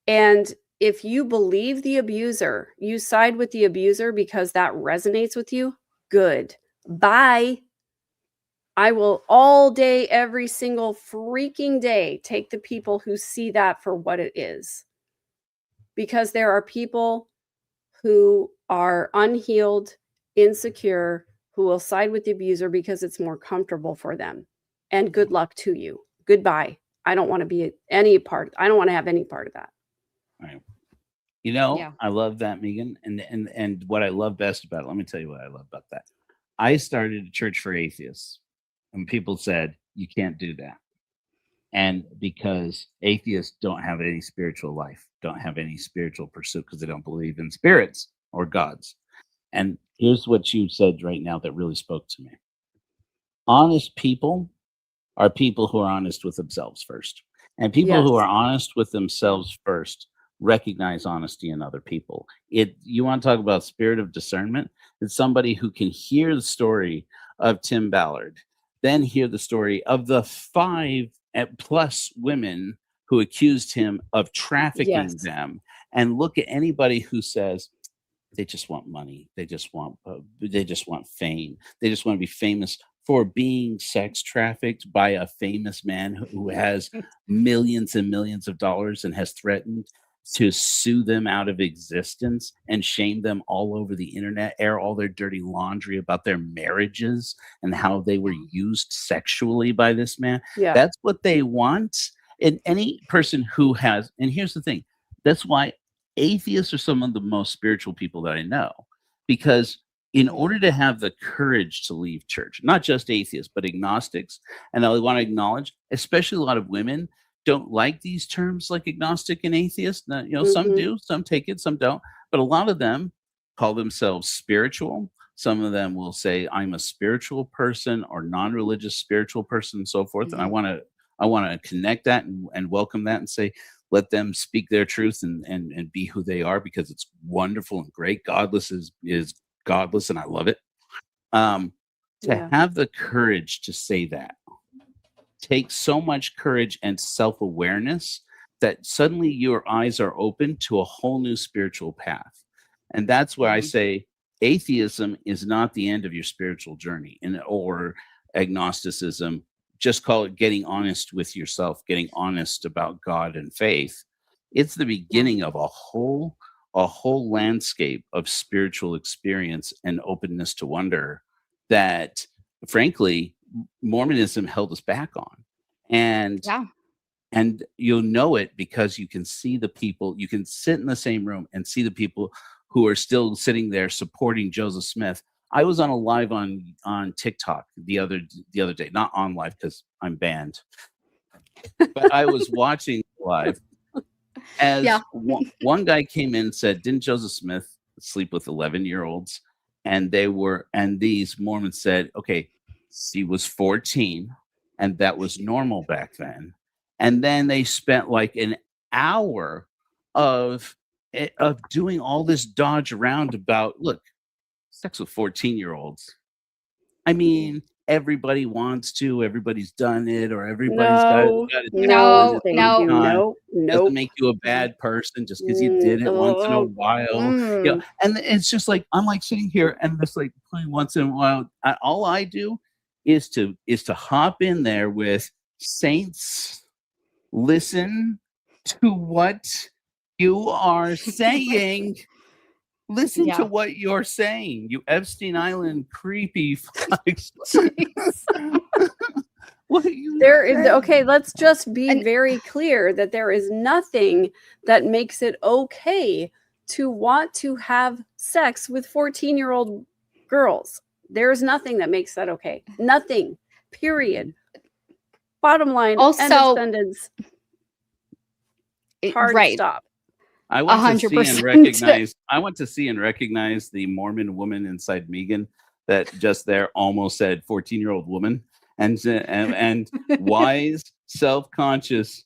And if you believe the abuser, you side with the abuser because that resonates with you, good. Bye. I will all day, every single freaking day, take the people who see that for what it is. Because there are people who are unhealed, insecure, who will side with the abuser because it's more comfortable for them. And good luck to you. Goodbye. I don't want to be any part. I don't want to have any part of that. Right. You know, Yeah. I love that, Megan. And what I love best about it, let me tell you what I love about that. I started a church for atheists, and people said, you can't do that. And because atheists don't have any spiritual life, don't have any spiritual pursuit because they don't believe in spirits or gods. And here's what you said right now that really spoke to me. Honest people are people who are honest with themselves first. And people who Yes. are honest with themselves first recognize honesty in other people. You want to talk about spirit of discernment? It's somebody who can hear the story of Tim Ballard, then hear the story of the 5+ women who accused him of trafficking Yes. them, and look at anybody who says they just want money, they just want fame, they just want to be famous for being sex trafficked by a famous man who has millions and millions of dollars and has threatened to sue them out of existence and shame them all over the internet, air all their dirty laundry about their marriages and how they were used sexually by this man. Yeah. That's what they want. And any person who has, and here's the thing, that's why atheists are some of the most spiritual people that I know, because in order to have the courage to leave church, not just atheists, but agnostics, and I want to acknowledge, especially a lot of women don't like these terms like agnostic and atheist. Now, some do, some take it, some don't, but a lot of them call themselves spiritual. Some of them will say, I'm a spiritual person or non-religious spiritual person and so forth. And I want to connect that and welcome that and say, let them speak their truth and be who they are, because it's wonderful and great. Godless is godless, and I love it. To have the courage to say that takes so much courage and self-awareness that suddenly your eyes are open to a whole new spiritual path. And that's where I say atheism is not the end of your spiritual journey, or agnosticism. Just call it getting honest with yourself, getting honest about God and faith. It's the beginning of a whole landscape of spiritual experience and openness to wonder that, frankly, Mormonism held us back on. And you'll know it because you can see the people, you can sit in the same room and see the people who are still sitting there supporting Joseph Smith. I was on a live on TikTok the other day, not on live because I'm banned, but I was watching live as one guy came in and said, didn't Joseph Smith sleep with 11-year-olds? And these Mormons said, okay, he was 14 and that was normal back then. And then they spent like an hour of doing all this dodge around about, look, sex with 14-year-olds. I mean, everybody wants to, everybody's done it, or everybody's No, got to do no, it thank one you. time. Nope, Doesn't nope. make you a bad person just because you did it once in a while. You know, and it's just like I'm like sitting here and just like playing once in a while. All I do is to hop in there with saints. Listen to what you are saying. Listen to what you're saying, you Epstein Island creepy fucks. What are you There is saying? okay, let's just be very clear that there is nothing that makes it okay to want to have sex with 14-year-old girls. There's nothing that makes that okay. Nothing. Period. Bottom line, Also, end of sentence. Hard stop. I want to see and recognize. I want to see and recognize the Mormon woman inside Megan that just there almost said 14-year-old woman, and wise, self-conscious,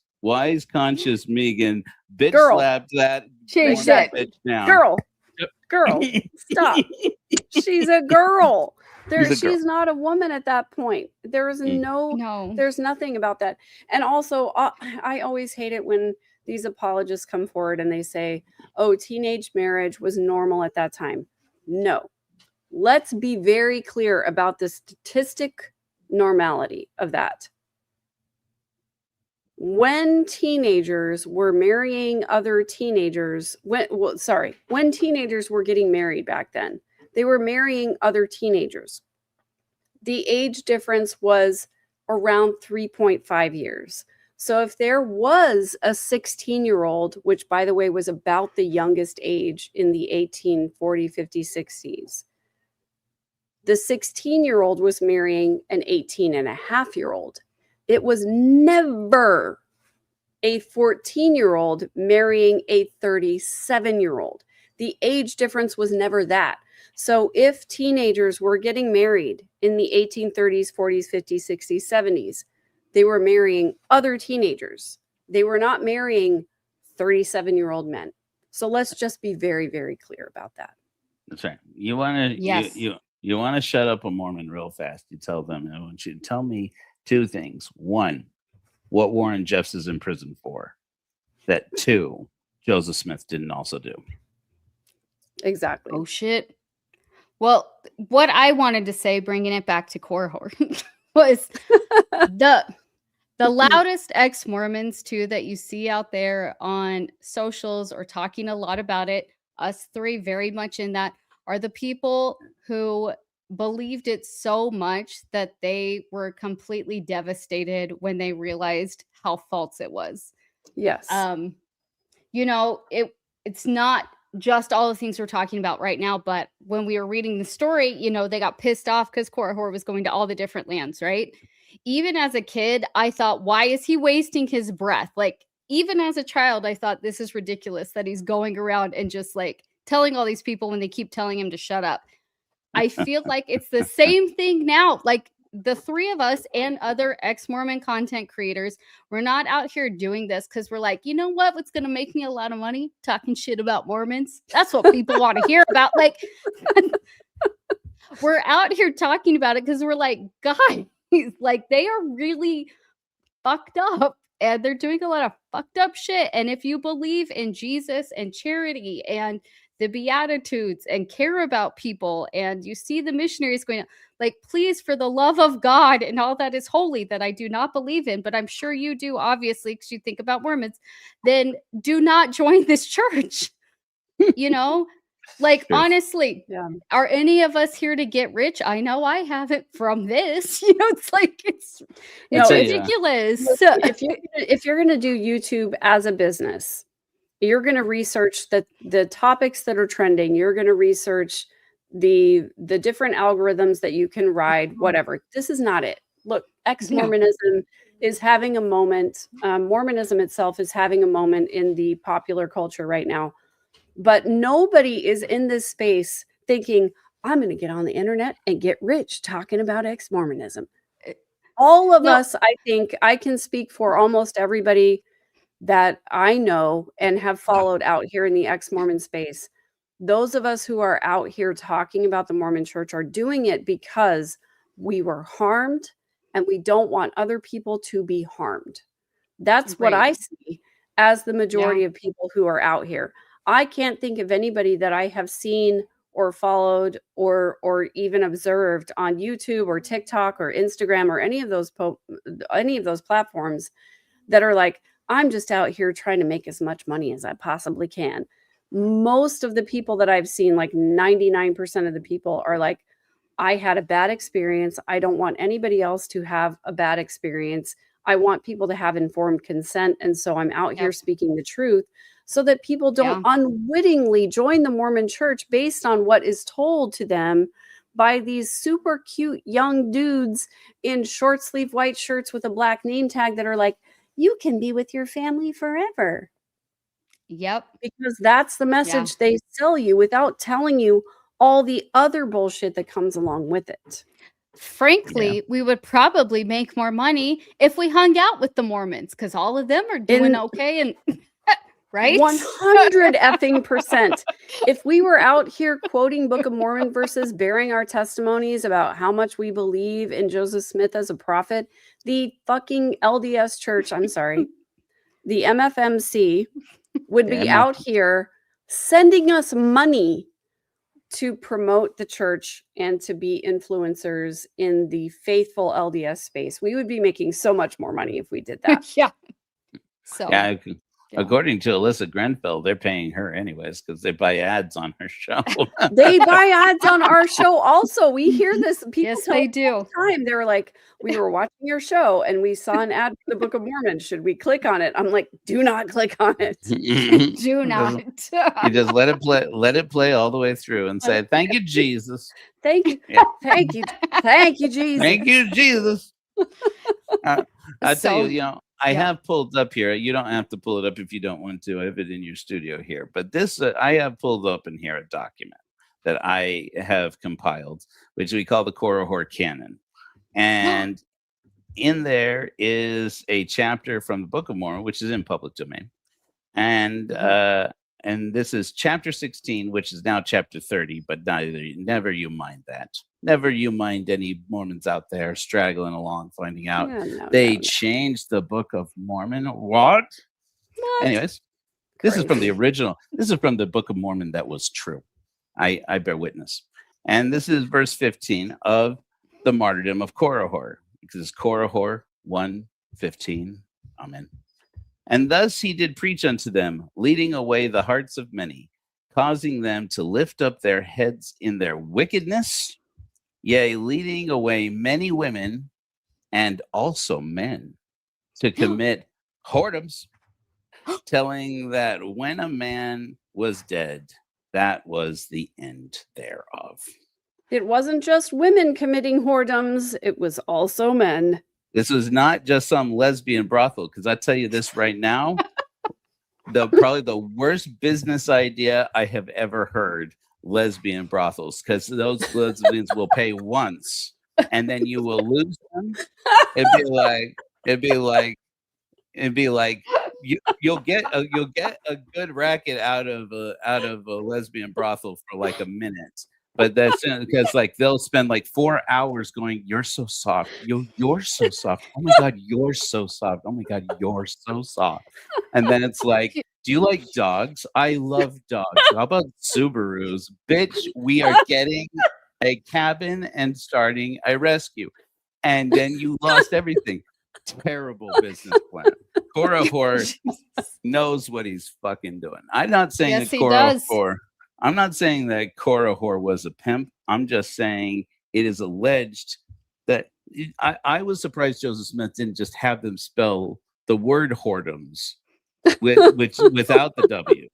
conscious Megan bitch slapped that Exactly. bitch down. Girl, stop. She's a girl. She's not a woman at that point. There is there's nothing about that. And also, I always hate it when these apologists come forward and they say, oh, teenage marriage was normal at that time. No. Let's be very clear about the statistic normality of that. When teenagers were marrying other teenagers, when teenagers were getting married back then, they were marrying other teenagers. The age difference was around 3.5 years. So if there was a 16-year-old, which by the way was about the youngest age in the 1840, 50, 60s, the 16-year-old was marrying an 18-and-a-half-year-old. It was never a 14-year-old marrying a 37-year-old. The age difference was never that. So if teenagers were getting married in the 1830s, 40s, 50s, 60s, 70s, they were marrying other teenagers. They were not marrying 37-year-old men. So let's just be very, very clear about that. That's right. You want to you want to shut up a Mormon real fast. You tell them, I want you to tell me two things. One, what Warren Jeffs is in prison for. That two, Joseph Smith didn't also do. Exactly. Oh, shit. Well, what I wanted to say, bringing it back to Korihor, was the loudest ex-Mormons, too, that you see out there on socials or talking a lot about it, us three very much in that, are the people who believed it so much that they were completely devastated when they realized how false it was. Yes. You know, it's not just all the things we're talking about right now, but when we were reading the story, you know, they got pissed off because Korihor was going to all the different lands, right? Even as a kid, I thought, why is he wasting his breath? Like, even as a child, I thought this is ridiculous that he's going around and just like telling all these people when they keep telling him to shut up. I feel like it's the same thing now. Like, the three of us and other ex-Mormon content creators, we're not out here doing this because we're like, you know what's going to make me a lot of money? Talking shit about Mormons. That's what people want to hear about. Like, we're out here talking about it because we're like, guys, like, they are really fucked up and they're doing a lot of fucked up shit. And if you believe in Jesus and charity and the Beatitudes and care about people, and you see the missionaries going, like, please, for the love of God and all that is holy that I do not believe in, but I'm sure you do, obviously, because you think about Mormons, then do not join this church. You know, like, honestly, are any of us here to get rich? I know I haven't from this. You know, it's like, it's ridiculous. If you're going to do YouTube as a business, you're going to research the topics that are trending. You're going to research the different algorithms that you can ride, whatever. This is not it. Look, ex-Mormonism is having a moment. Mormonism itself is having a moment in the popular culture right now. But nobody is in this space thinking, I'm going to get on the internet and get rich talking about ex-Mormonism. All of us, I think, I can speak for almost everybody that I know and have followed out here in the ex-Mormon space. Those of us who are out here talking about the Mormon church are doing it because we were harmed and we don't want other people to be harmed. That's what I see as the majority of people who are out here. I can't think of anybody that I have seen or followed or even observed on YouTube or TikTok or Instagram or any of those platforms that are like, I'm just out here trying to make as much money as I possibly can. Most of the people that I've seen, like 99% of the people, are like, I had a bad experience. I don't want anybody else to have a bad experience. I want people to have informed consent. And so I'm out here speaking the truth so that people don't unwittingly join the Mormon church based on what is told to them by these super cute young dudes in short sleeve white shirts with a black name tag that are like, you can be with your family forever. Yep. Because that's the message they sell you without telling you all the other bullshit that comes along with it. Frankly, we would probably make more money if we hung out with the Mormons, because all of them are doing okay. And right? 100 effing %. If we were out here quoting Book of Mormon verses, bearing our testimonies about how much we believe in Joseph Smith as a prophet, the fucking LDS church, I'm sorry, the MFMC would be out here sending us money to promote the church and to be influencers in the faithful LDS space. We would be making so much more money if we did that. So according to Alyssa Grenfell, they're paying her anyways because they buy ads on her show. They buy ads on our show also. We hear this. People yes, they do. All the time. They were like, we were watching your show and we saw an ad for the Book of Mormon. Should we click on it? I'm like, do not click on it. Do not. You just let it play all the way through and say, thank you, Jesus. Thank you. Thank you. Thank you, Jesus. Thank you, Jesus. I tell you, I have pulled up here. You don't have to pull it up if you don't want to. I have it in your studio here. But this, I have pulled up in here a document that I have compiled, which we call the Korihor Canon. And in there is a chapter from the Book of Mormon, which is in public domain. And this is chapter 16, which is now chapter 30, but never you mind that. Never you mind any Mormons out there straggling along, finding out they changed the Book of Mormon. What? Anyways, this is from the original. This is from the Book of Mormon that was true. I bear witness. And this is verse 15 of the martyrdom of Korihor. This is Korihor 1:15. Amen. And thus he did preach unto them, leading away the hearts of many, causing them to lift up their heads in their wickedness, yea, leading away many women and also men to commit whoredoms, telling that when a man was dead, that was the end thereof. It wasn't just women committing whoredoms, it was also men. This was not just some lesbian brothel, because I tell you this right now, probably the worst business idea I have ever heard, lesbian brothels, because those lesbians will pay once and then you will lose them. It'd be like you'll get a good racket out of a lesbian brothel for like a minute. But that's because like they'll spend like 4 hours going, you're so soft. You're so soft. Oh my God, you're so soft. Oh my God, you're so soft. And then it's like, do you like dogs? I love dogs. How about Subarus? Bitch, we are getting a cabin and starting a rescue. And then you lost everything. Terrible business plan. Korihor knows what he's fucking doing. I'm not saying that Korihor. I'm not saying that Korihor was a pimp. I'm just saying it is alleged that I was surprised Joseph Smith didn't just have them spell the word whoredoms without the W,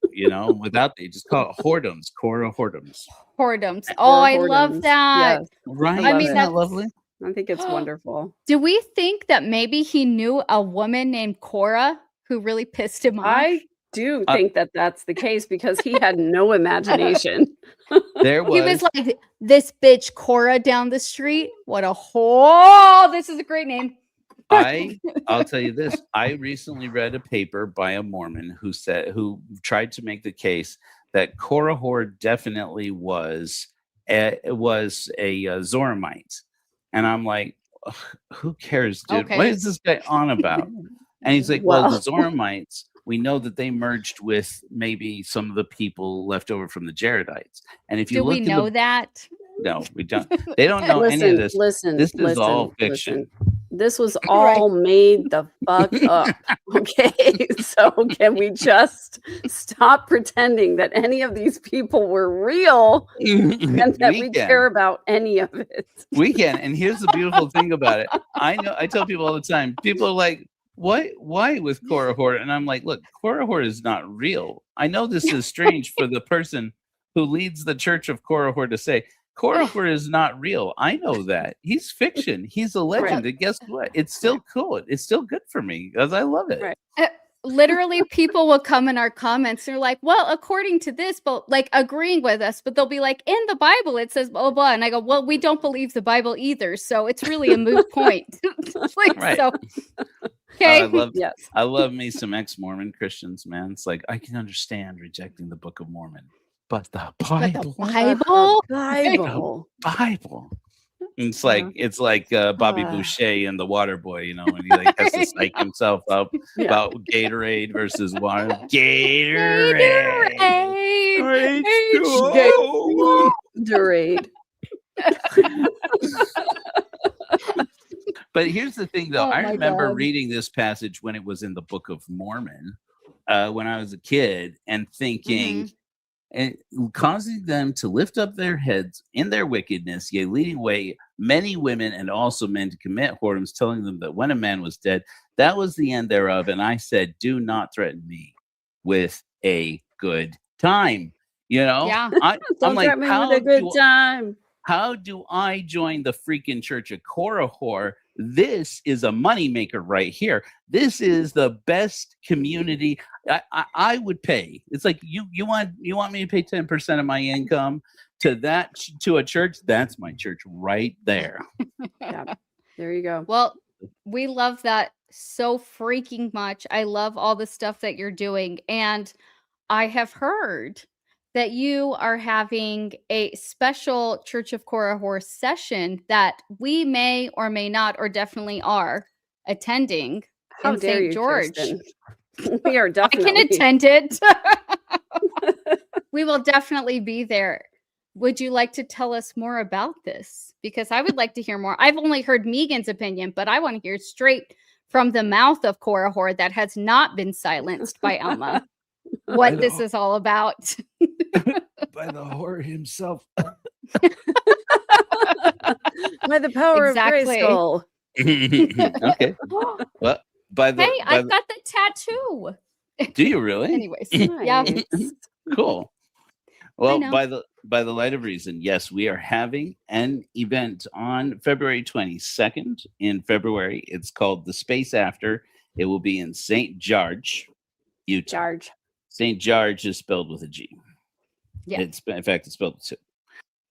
without they just call it whoredoms, Korihordoms. Whoredoms. Oh, I love that. Yes. Right? I mean, that's lovely. I think it's wonderful. Do we think that maybe he knew a woman named Cora who really pissed him off? I do think that that's the case because he had no imagination. He was like, this bitch Cora down the street. What a whore. This is a great name. I'll tell you this. I recently read a paper by a Mormon who tried to make the case that Korihor definitely was a Zoramite. And I'm like, who cares, dude? What is this guy on about? And he's like, Wow. well, the Zoramites, we know that they merged with maybe some of the people left over from the Jaredites. And if you Do look we know that? No, we don't. They don't know any of this. This is all fiction. This was all made the fuck up. Okay, so can we just stop pretending that any of these people were real and that we care about any of it? We can. And here's the beautiful thing about it. I know. I tell people all the time. People are like, why with Korihor? And I'm like, look, Korihor is not real. I know this is strange for the person who leads the Church of Korihor to say, Korihor is not real. I know that. He's fiction. He's a legend. And guess what? It's still cool. It's still good for me because I love it. Right. Literally, people will come in our comments. They're like, well, according to this, but like agreeing with us, but they'll be like, in the Bible, it says blah, blah, blah. And I go, well, we don't believe the Bible either. So it's really a moot point. Right. So, okay. I love me some ex-Mormon Christians, man. It's like, I can understand rejecting the Book of Mormon. But the Bible, Bible. It's like Bobby Boucher and the Water Boy, you know, when he like has to psych himself up about Gatorade versus water. Gatorade. Gatorade. But here's the thing, though. I remember reading this passage when it was in the Book of Mormon, when I was a kid, and thinking. And causing them to lift up their heads in their wickedness, yea, leading away many women and also men to commit whoredoms, telling them that when a man was dead, that was the end thereof. And I said, do not threaten me with a good time. You know, I'm like, how do I join the freaking Church of Korihor? This is a moneymaker right here. This is the best community. I would pay. It's like you want me to pay 10% of my income to a church. That's my church right there. Yeah, there you go. Well, we love that so freaking much. I love all the stuff that you're doing, and I have heard that you are having a special Church of Korihor session that we may or may not, or definitely are attending in St. George. Kirsten? We are definitely. I can attend it. We will definitely be there. Would you like to tell us more about this? Because I would like to hear more. I've only heard Megan's opinion, but I want to hear straight from the mouth of Korihor that has not been silenced by Alma. What this is all about. By the whore himself. By the power of Grayskull. Okay. Well, I've got the tattoo. Do you really? Anyways, nice. Yeah. Cool. Well, by the light of reason, yes, we are having an event on February 22nd in February. It's called The Space After. It will be in St. George, Utah. St. George is spelled with a G. Yeah. In fact, it's spelled with two.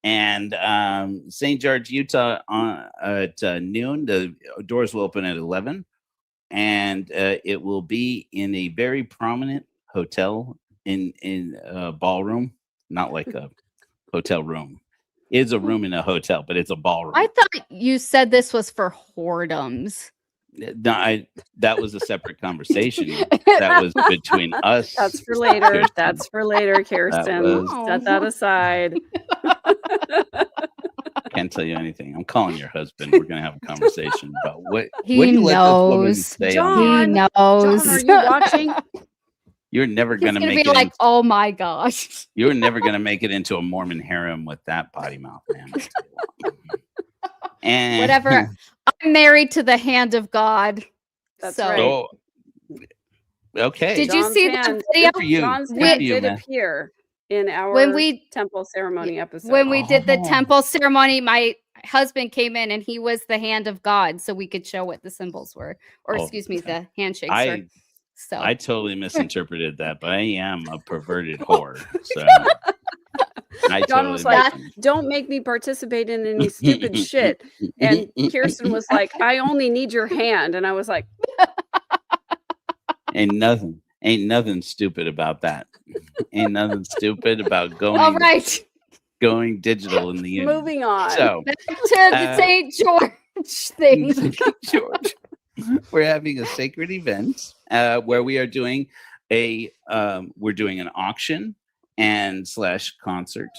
And St. George, Utah, at noon. The doors will open at 11, and it will be in a very prominent hotel in a ballroom, not like a hotel room. It's a room in a hotel, but it's a ballroom. I thought you said this was for whoredoms. No, that was a separate conversation. That was between us. That's for later. Kirsten. That's for later, Kirsten. Set that aside. Can't tell you anything. I'm calling your husband. We're going to have a conversation about what he knows. John, he knows. John, are you watching? You're never going to make it. Like, oh my gosh. You're never going to make it into a Mormon harem with that potty mouth, man. And whatever. I'm married to the hand of God. That's so. right. Oh, okay. Did you see the video? John's hand did appear in our temple ceremony episode. When we did the temple ceremony, my husband came in and he was the hand of God, so we could show what the symbols were, or excuse me, the handshakes were. So I totally misinterpreted that, but I am a perverted whore. So John was like, don't make me participate in any stupid shit. And Kirsten was like, I only need your hand. And I was like, ain't nothing stupid about that. Ain't nothing stupid about going. All right. Going digital in the union. Moving on. So back to St. George. thing. King George. We're having a sacred event where we are doing we're doing an auction and / concert.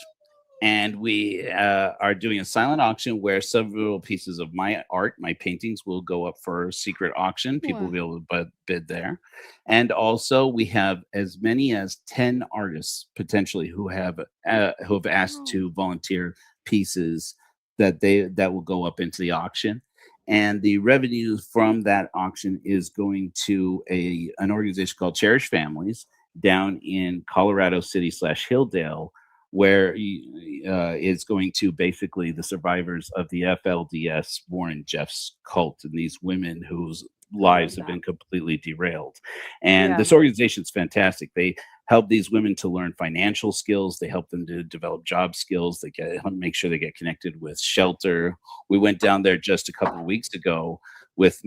And we are doing a silent auction where several pieces of my art, my paintings, will go up for a secret auction. People will be able to bid there. And also, we have as many as 10 artists potentially who have asked to volunteer pieces that will go up into the auction. And the revenue from that auction is going to an organization called Cherish Families down in Colorado City / Hilldale, where is going to basically the survivors of the FLDS Warren Jeffs cult, and these women whose lives have been completely derailed. And this organization is fantastic. They help these women to learn financial skills. They help them to develop job skills. They make sure they get connected with shelter. We went down there just a couple of weeks ago with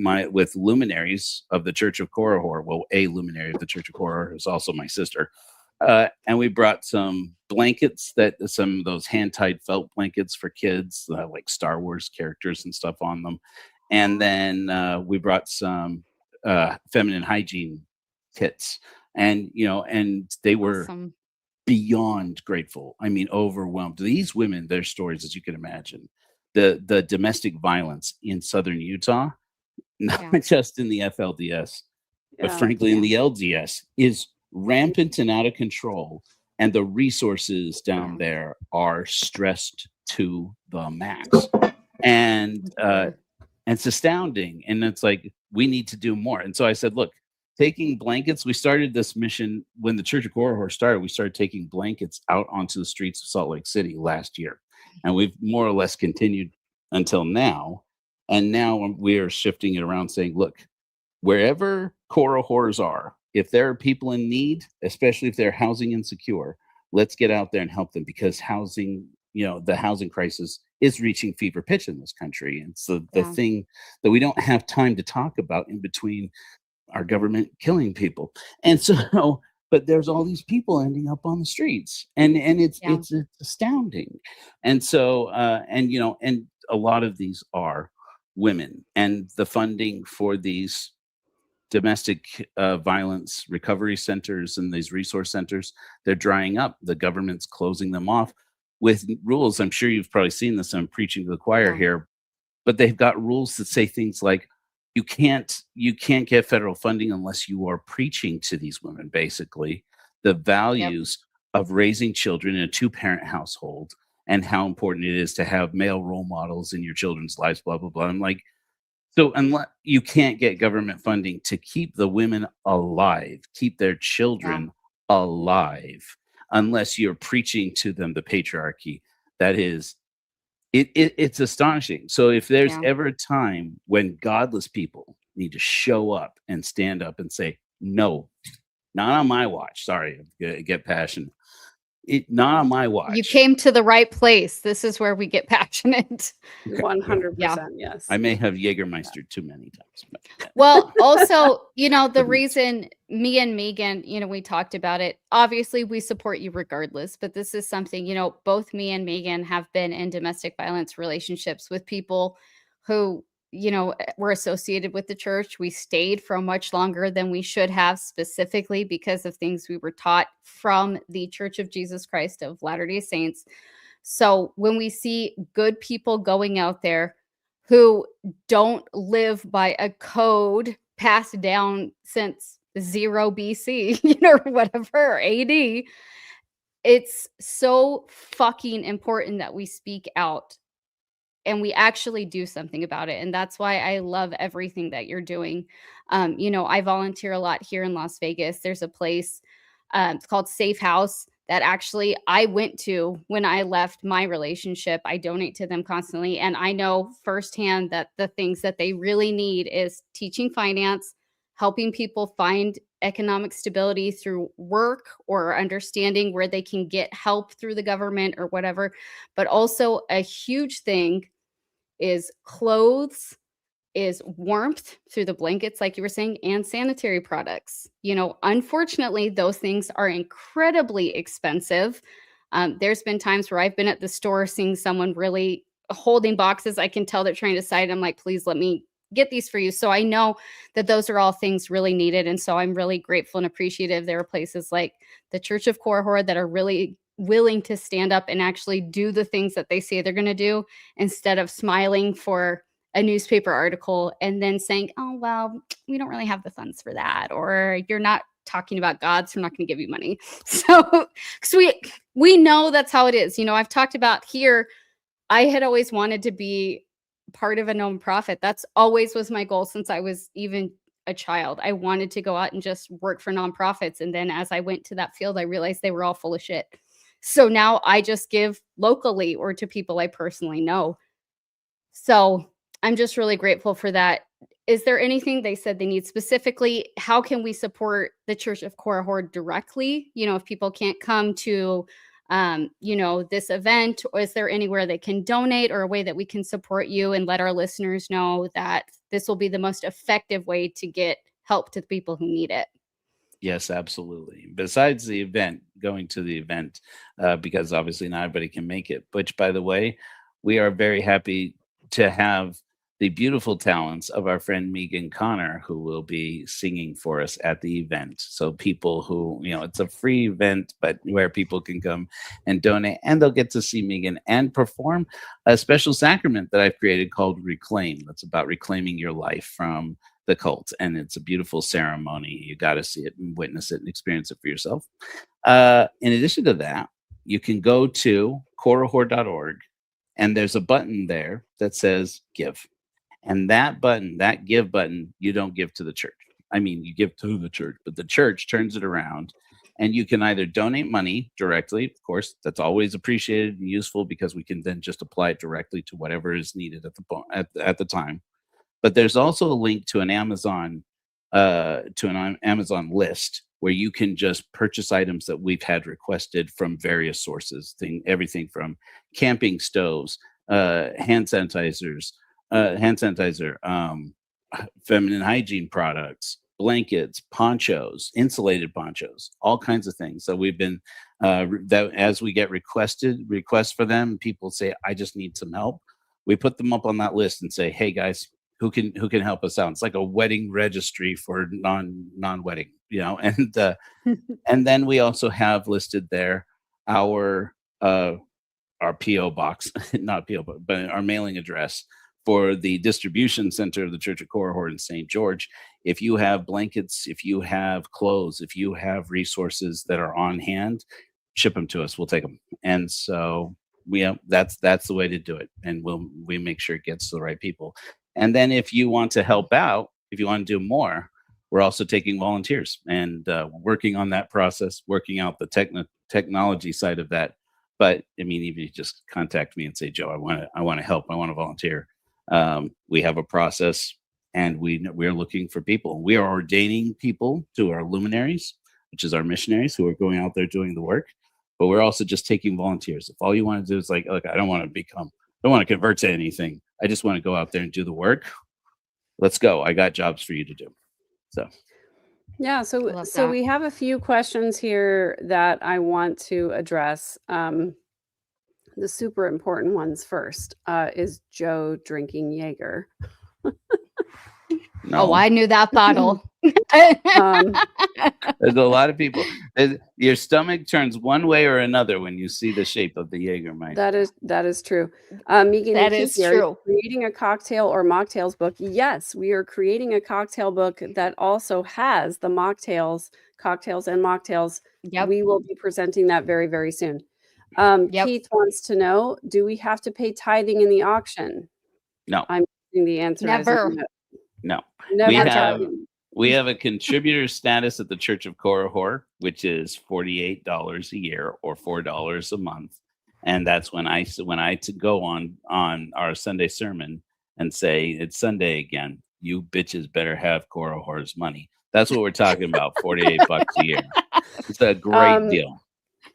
luminaries of the Church of Korihor. Well, a luminary of the Church of Korihor is also my sister. And we brought some blankets, some of those hand-tied felt blankets for kids, like Star Wars characters and stuff on them. And then we brought some feminine hygiene kits, and they were beyond grateful. I mean, overwhelmed. These women, their stories, as you can imagine, the domestic violence in southern Utah, not just in the FLDS, but frankly in the LDS, is rampant and out of control, and the resources down there are stressed to the max, and it's astounding. And it's like, we need to do more. And so I said, look, taking blankets, we started this mission when the Church of Korihor started. We started taking blankets out onto the streets of Salt Lake City last year, and we've more or less continued until now. And now we are shifting it around, saying, look, wherever Korihors are, if there are people in need, especially if they're housing insecure, let's get out there and help them, because housing, the housing crisis is reaching fever pitch in this country. And so the thing that we don't have time to talk about in between our government killing people. And so, but there's all these people ending up on the streets, and it's astounding. And so, and a lot of these are women, and the funding for these domestic violence recovery centers and these resource centers, they're drying up. The government's closing them off with rules. I'm sure you've probably seen this. I'm preaching to the choir here, but they've got rules that say things like, you can't get federal funding unless you are preaching to these women, basically, the values of raising children in a 2-parent household, and how important it is to have male role models in your children's lives, blah, blah, blah. I'm like, so unless you can't get government funding to keep the women alive, keep their children alive, unless you're preaching to them the patriarchy, that is, it's astonishing. So if there's ever a time when godless people need to show up and stand up and say, no, not on my watch. Sorry, I get passionate. Not on my watch. You came to the right place. This is where we get passionate. 100%. Yes. I may have Jägermeister too many times. But well, also, the reason me and Megan, we talked about it. Obviously, we support you regardless, but this is something, both me and Megan have been in domestic violence relationships with people who, were associated with the church. We stayed for much longer than we should have, specifically because of things we were taught from the Church of Jesus Christ of Latter-day Saints. So when we see good people going out there who don't live by a code passed down since 0 BC, or whatever, or AD, it's so fucking important that we speak out and we actually do something about it. And that's why I love everything that you're doing. I volunteer a lot here in Las Vegas. There's a place, it's called Safe House, that actually I went to when I left my relationship. I donate to them constantly. And I know firsthand that the things that they really need is teaching finance, helping people find economic stability through work, or understanding where they can get help through the government or whatever. But also a huge thing is clothes, is warmth through the blankets, like you were saying, and sanitary products. Unfortunately, those things are incredibly expensive. There's been times where I've been at the store seeing someone really holding boxes. I can tell they're trying to decide. I'm like, please let me get these for you. So I know that those are all things really needed. And so I'm really grateful and appreciative. There are places like the Church of Korihor that are really willing to stand up and actually do the things that they say they're going to do, instead of smiling for a newspaper article and then saying, oh, well, we don't really have the funds for that, or you're not talking about God, so I'm not going to give you money. So because we know that's how it is. I've talked about here, I had always wanted to be part of a nonprofit. That's always was my goal since I was even a child. I wanted to go out and just work for nonprofits. And then as I went to that field, I realized they were all full of shit. So now I just give locally or to people I personally know. So I'm just really grateful for that. Is there anything they said they need specifically? How can we support the Church of Korihor directly? If people can't come to, this event, or is there anywhere they can donate, or a way that we can support you and let our listeners know that this will be the most effective way to get help to the people who need it? Yes, absolutely. Besides the event, going to the event, because obviously not everybody can make it, which, by the way, we are very happy to have the beautiful talents of our friend Megan Connor, who will be singing for us at the event. So people who, it's a free event, but where people can come and donate, and they'll get to see Megan and perform a special sacrament that I've created called Reclaim. That's about reclaiming your life from the cult. And it's a beautiful ceremony. You got to see it and witness it and experience it for yourself. In addition to that, you can go to korihor.org, and there's a button there that says give. And that button, that give button, you don't give to the church. I mean, you give to the church, but the church turns it around, and you can either donate money directly. Of course, that's always appreciated and useful, because we can then just apply it directly to whatever is needed at the time. But there's also a link to an Amazon list where you can just purchase items that we've had requested from various sources. Everything from camping stoves, hand sanitizer, feminine hygiene products, blankets, ponchos, insulated ponchos, all kinds of things. So we've been that as we get requests for them, people say, I just need some help. We put them up on that list and say, hey guys, who can help us out? It's like a wedding registry for non-wedding, and and then we also have listed there our PO box, not PO, but our mailing address for the distribution center of the Church of Korihor in St. George. If you have blankets, if you have clothes, if you have resources that are on hand, ship them to us. We'll take them. And so that's the way to do it. And we make sure it gets to the right people. And then if you want to help out, if you want to do more, we're also taking volunteers and working on that process, working out the technology side of that. But I mean, even if you just contact me and say, Joe, I want to help, I want to volunteer. We have a process, and we're looking for people. We are ordaining people to our luminaries, which is our missionaries who are going out there doing the work. But we're also just taking volunteers. If all you want to do is like, look, I don't want to convert to anything. I just want to go out there and do the work. Let's go. I got jobs for you to do. So. Yeah, so we have a few questions here that I want to address. The super important ones first. Is Joe drinking Jaeger? No. Oh, I knew that bottle. There's a lot of people. Your stomach turns one way or another when you see the shape of the Jägermeister. That is true. Megan, that is true. Creating a cocktail or mocktails book. Yes, we are creating a cocktail book that also has the cocktails and mocktails. Yep. We will be presenting that very, very soon. Keith wants to know, do we have to pay tithing in the auction? No. I'm guessing the answer Never. is no. Never. We have a contributor status at the Church of Korihor, which is $48 a year or $4 a month. And that's when I go on our Sunday sermon and say, it's Sunday again. You bitches better have Korihor's money. That's what we're talking about, $48 a year. It's a great deal.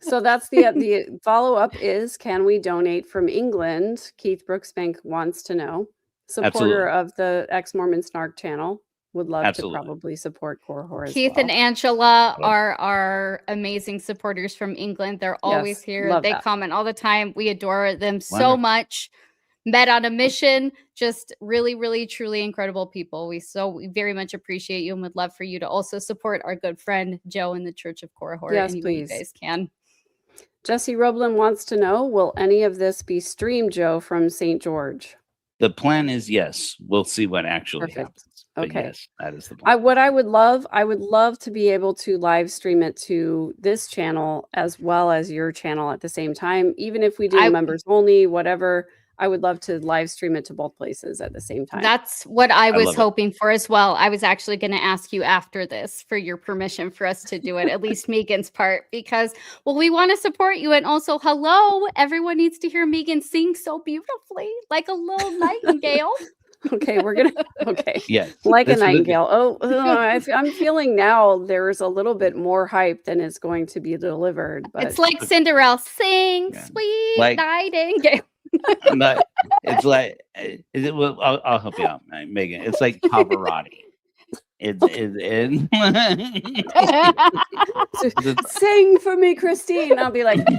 So that's the follow-up is, can we donate from England? Keith Brooksbank wants to know. Supporter of the Ex-Mormon Snark channel. Would love to probably support Korihor as Keith well. and Angela are our amazing supporters from England. They're always here. They comment all the time. We adore them so much. met on a mission. Just really, really, truly incredible people. We very much appreciate you and would love for you to also support our good friend Joe in the Church of Korihor. Yes, any please. way you guys can. Jesse Roblin wants to know, will any of this be streamed, Joe, from St. George? The plan is yes. We'll see what actually happens. But Okay. yes, that is the plan. I would love to be able to live stream it to this channel as well as your channel at the same time. Even if we do members only, whatever, I would love to live stream it to both places at the same time. That's what I was hoping for as well. I was actually going to ask you after this for your permission for us to do it, at least Megan's part, because, well, we want to support you. And also, hello, everyone needs to hear Megan sing so beautifully, like a little nightingale. Okay, we're going to, okay. Yeah. Like a nightingale. I'm feeling now there's a little bit more hype than is going to be delivered. But it's like Cinderella, sing, sweet nightingale. It's like, well, I'll help you out, Megan. It's like Pavarotti. Sing for me, Christine. I'll be like, sing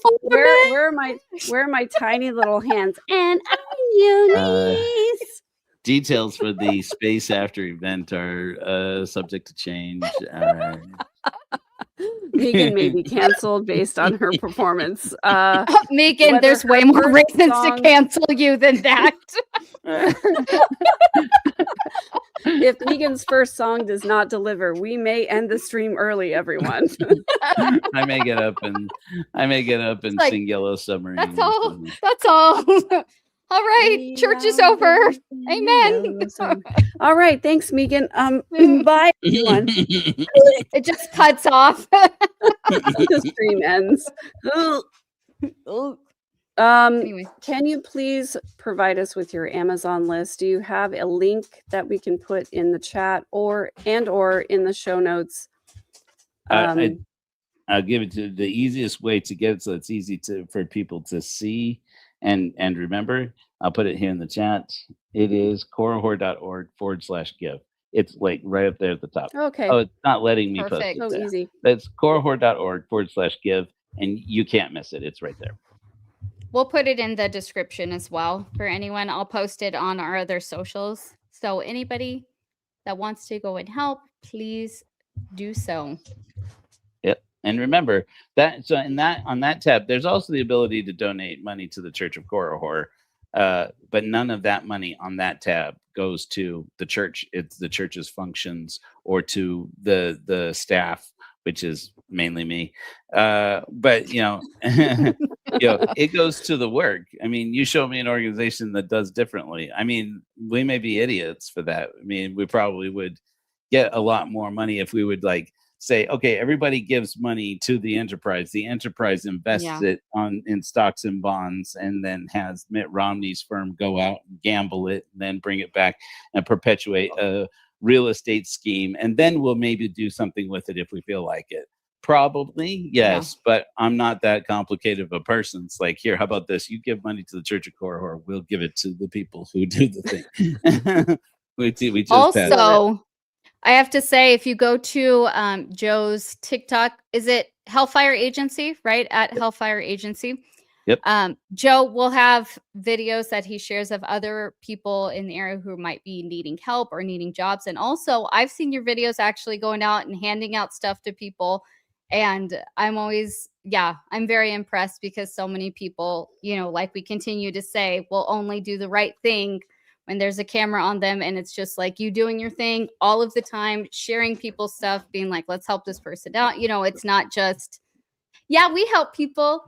for me. Where are my tiny little hands? And on your knees. Details for the Space After event are subject to change. Megan may be canceled based on her performance. Megan, there's way more reasons to cancel you than that. If Megan's first song does not deliver, we may end the stream early, everyone. I may get up and sing Yellow Submarine. That's all. That's all. All right, church is over. Amen. All right, thanks, Megan. Bye, everyone. It just cuts off. The stream ends. Anyway. Can you please provide us with your Amazon list? Do you have a link that we can put in the chat or in the show notes? I'll give it to the easiest way to get it so it's easy for people to see and remember. I'll put it here in the chat. It is korihor.org/give. It's like right up there at the top. Okay. Oh, it's not letting me post it. So easy. That's korihor.org/give, and you can't miss it. It's right there. We'll put it in the description as well for anyone. I'll post it on our other socials. So anybody that wants to go and help, please do so. Yep. And remember that on that tab, there's also the ability to donate money to the Church of Korihor. But none of that money on that tab goes to the church. It's the church's functions or to the staff, which is mainly me. But it goes to the work. I mean, you show me an organization that does differently. I mean, we may be idiots for that. I mean, we probably would get a lot more money if we would say, okay, everybody gives money to the enterprise invests it in stocks and bonds, and then has Mitt Romney's firm go out and gamble it, and then bring it back and perpetuate a real estate scheme, and then we'll maybe do something with it if we feel like it. Probably, yes, but I'm not that complicated of a person. It's like, here, how about this? You give money to the Church of Korihor, we'll give it to the people who do the thing. we just also, I have to say, if you go to Joe's TikTok, is it Hellfire Agency, right? At Hellfire Agency. Yep. Joe will have videos that he shares of other people in the area who might be needing help or needing jobs. And also, I've seen your videos actually going out and handing out stuff to people. And I'm always, I'm very impressed because so many people, like we continue to say, will only do the right thing when there's a camera on them, and it's just like you doing your thing all of the time, sharing people's stuff, being like, let's help this person out. It's not just, we help people.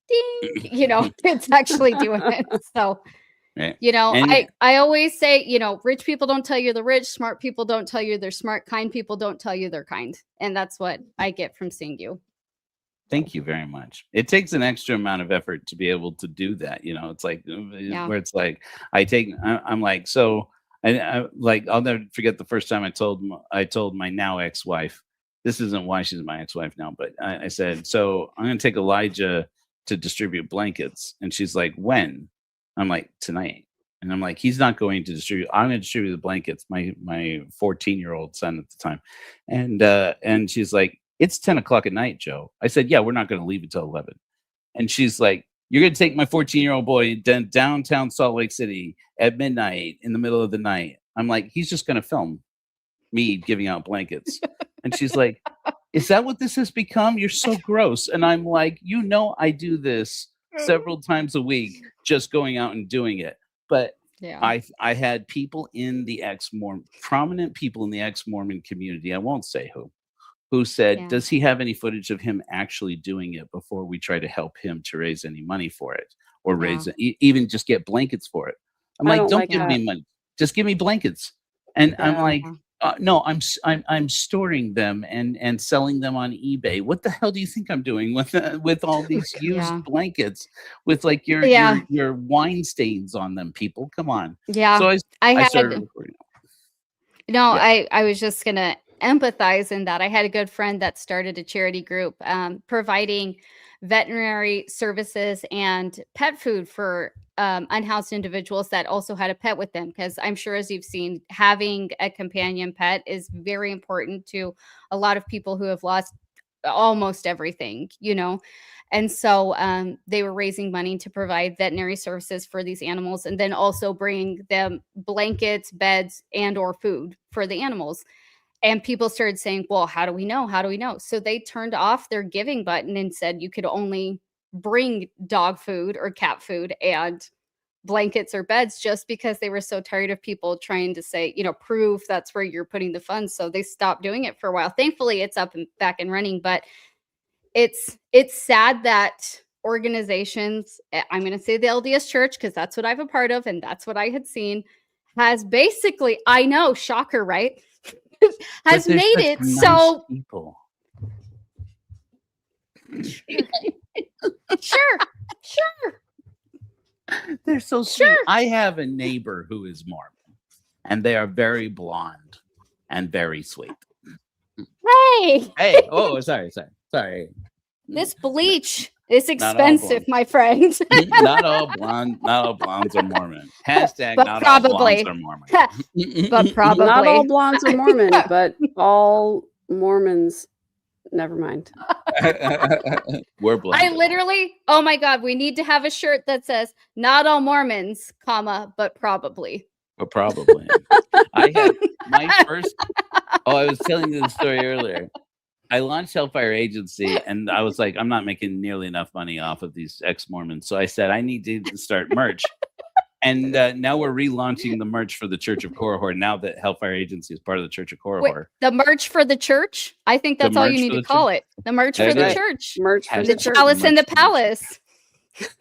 Ding, it's actually doing it. So, I always say, rich people don't tell you they're rich. Smart people don't tell you they're smart. Kind people don't tell you they're kind. And that's what I get from seeing you. Thank you very much. It takes an extra amount of effort to be able to do that. It's like where it's like I'm like, so I like, I'll never forget the first time I told my now ex-wife, this isn't why she's my ex-wife now, but I said, so I'm going to take Elijah to distribute blankets. And she's like, when? I'm like, tonight. And I'm like, he's not going to distribute. I'm going to distribute the blankets. My 14-year-old son at the time. And she's like, it's 10 o'clock at night, Joe. I said, yeah, we're not going to leave until 11. And she's like, you're going to take my 14-year-old boy downtown Salt Lake City at midnight in the middle of the night. I'm like, he's just going to film me giving out blankets. And she's like, is that what this has become? You're so gross. And I'm like, I do this several times a week, just going out and doing it. But I had people in the prominent people in the ex-Mormon community, I won't say who said, does he have any footage of him actually doing it before we try to help him to raise any money for it, or even just get blankets for it? I'm like, don't give me money. Just give me blankets. And I'm like, no, I'm storing them and selling them on eBay. What the hell do you think I'm doing with all these used blankets with like your wine stains on them? People, come on. Yeah. So I started recording. I was just gonna empathize in that. I had a good friend that started a charity group providing veterinary services and pet food for unhoused individuals that also had a pet with them, because I'm sure, as you've seen, having a companion pet is very important to a lot of people who have lost almost everything, and so they were raising money to provide veterinary services for these animals, and then also bring them blankets, beds, and or food for the animals. And people started saying, well, how do we know? So they turned off their giving button and said you could only bring dog food or cat food and blankets or beds, just because they were so tired of people trying to say, prove that's where you're putting the funds. So they stopped doing it for a while. Thankfully, it's up and back and running. But it's sad that organizations, I'm going to say the LDS Church, because that's what I'm a part of and that's what I had seen, has basically, I know, shocker, right? has made it nice so people. Sure. They're so sweet. I have a neighbor who is Mormon, and they are very blonde and very sweet. Hey. Oh, sorry. This bleach is expensive, my friend. Not all blondes are Mormon. Hashtag but not probably. all blondes are Mormon. But probably. Not all blondes are Mormon, but all Mormons. Never mind. We're blonde. I literally, oh my God, we need to have a shirt that says not all Mormons, but probably. But probably. I had my first, I was telling you the story earlier. I launched Hellfire Agency, and I was like, I'm not making nearly enough money off of these ex-Mormons. So I said, I need to start merch. And now we're relaunching the merch for the Church of Korihor, now that Hellfire Agency is part of the Church of Korihor. Wait, the merch for the church? I think that's all you need to call it. The merch for the church. Merch for the chalice in the palace.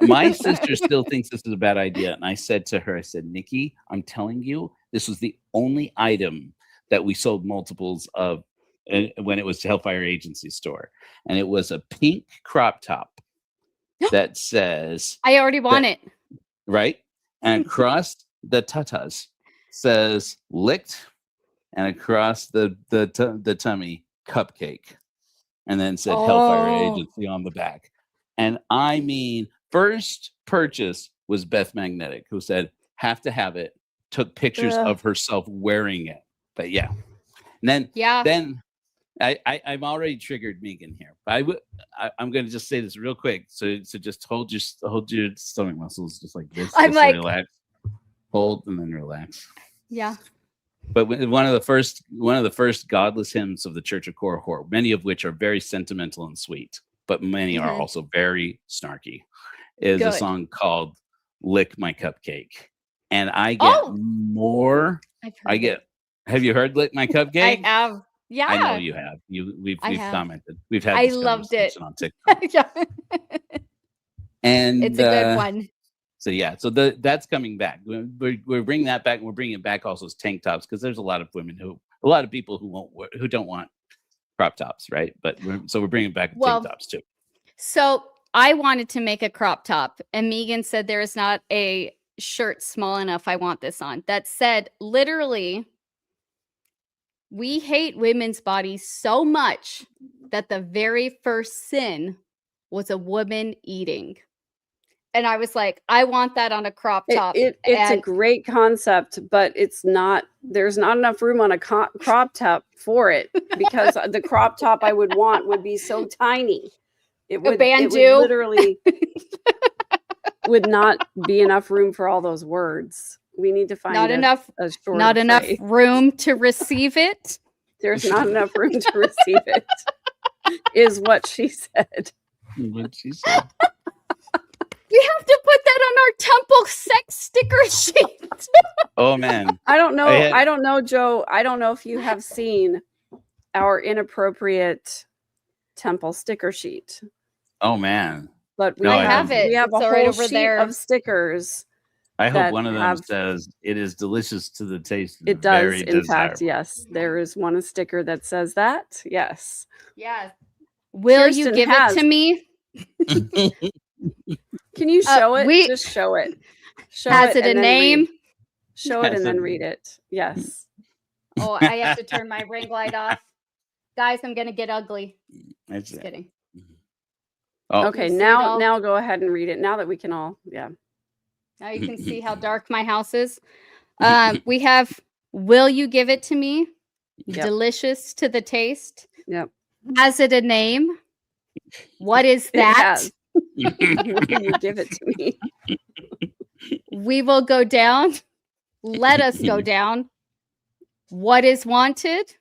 My sister still thinks this is a bad idea. And I said to her, Nikki, I'm telling you, this was the only item that we sold multiples of when it was Hellfire Agency store. And it was a pink crop top that says, I already want it. Right? And across the tatas says licked, and across the tummy, cupcake. And then said Hellfire Agency on the back. And I mean, first purchase was Beth Magnetic, who said, have to have it, took pictures of herself wearing it. But yeah. And then I'm already triggered Megan here. But I'm going to just say this real quick. So just hold your stomach muscles just like this. I'm like, relax, hold, and then relax. Yeah. But one of the first godless hymns of the Church of Korihor, many of which are very sentimental and sweet, but many are also very snarky, is a song called "Lick My Cupcake," and I get more. Have you heard "Lick My Cupcake"? I have. Yeah, I know you have. We've commented. We've had. I loved it on TikTok. And it's a good one. So yeah, so that's coming back. We're bringing that back, and we're bringing it back also as tank tops, because there's a lot of people who don't want crop tops, right? But we're bringing back tank tops too. So I wanted to make a crop top, and Megan said there is not a shirt small enough I want this on. That said, literally, we hate women's bodies so much that the very first sin was a woman eating. And I was like, I want that on a crop top. It's a great concept, but there's not enough room on a crop top for it, because the crop top I would want would be so tiny. It would literally would not be enough room for all those words. We need to find not enough room to receive it. There's not enough room to receive it, is what she said. What she said. We have to put that on our temple sex sticker sheet. Oh man. I don't know, Joe. I don't know if you have seen our inappropriate temple sticker sheet. Oh man. But we have it. We have it's a whole right over sheet there of stickers. I hope one of them says it is delicious to the taste. It does, in fact, yes. There is one sticker that says that. Yes. Yeah. Will Kirsten you give it to me? Can you show it? Just show it. Has it a name? Show it and then read it. Yes. Oh, I have to turn my ring light off. Guys, I'm going to get ugly. Just kidding. Oh. Okay, now go ahead and read it. Now that we can all, Now you can see how dark my house is. We have, will you give it to me? Yep. Delicious to the taste. Yep. Has it a name? What is that? You give it to me. We will go down. Let us go down. What is wanted?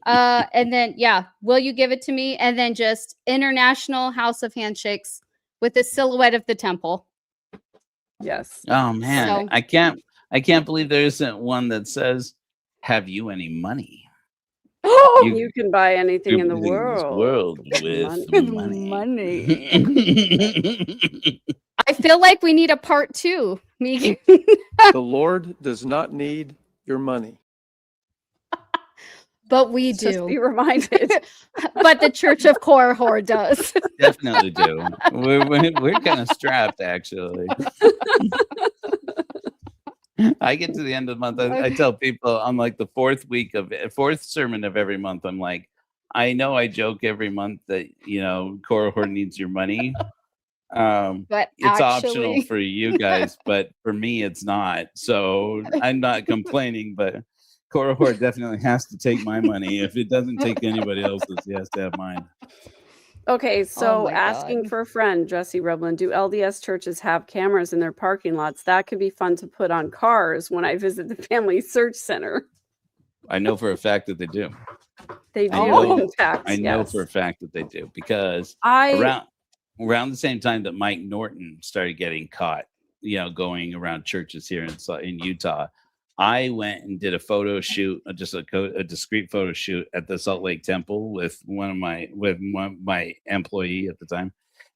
And then, will you give it to me? And then just International House of Handshakes with a silhouette of the temple. Yes. Oh man, so, I can't believe there isn't one that says, "Have you any money?" You can buy anything in the world with money. I feel like we need a part 2, Megan. The Lord does not need your money. But we do. Just be reminded. But the Church of Korihor does. Definitely do. We're kind of strapped, actually. I get to the end of the month. I tell people I'm like the fourth sermon of every month. I'm like, I know I joke every month that Korihor needs your money. But it's optional for you guys, but for me it's not. So I'm not complaining, but Korihor definitely has to take my money. If it doesn't take anybody else's, he has to have mine. Okay, so asking for a friend, Jesse Rublin, do LDS churches have cameras in their parking lots? That could be fun to put on cars when I visit the Family Search Center. I know for a fact that they do. They do, in fact. I know for a fact that they do, because around the same time that Mike Norton started getting caught, going around churches here in Utah, I went and did a photo shoot, just a discreet photo shoot at the Salt Lake Temple with my employee at the time,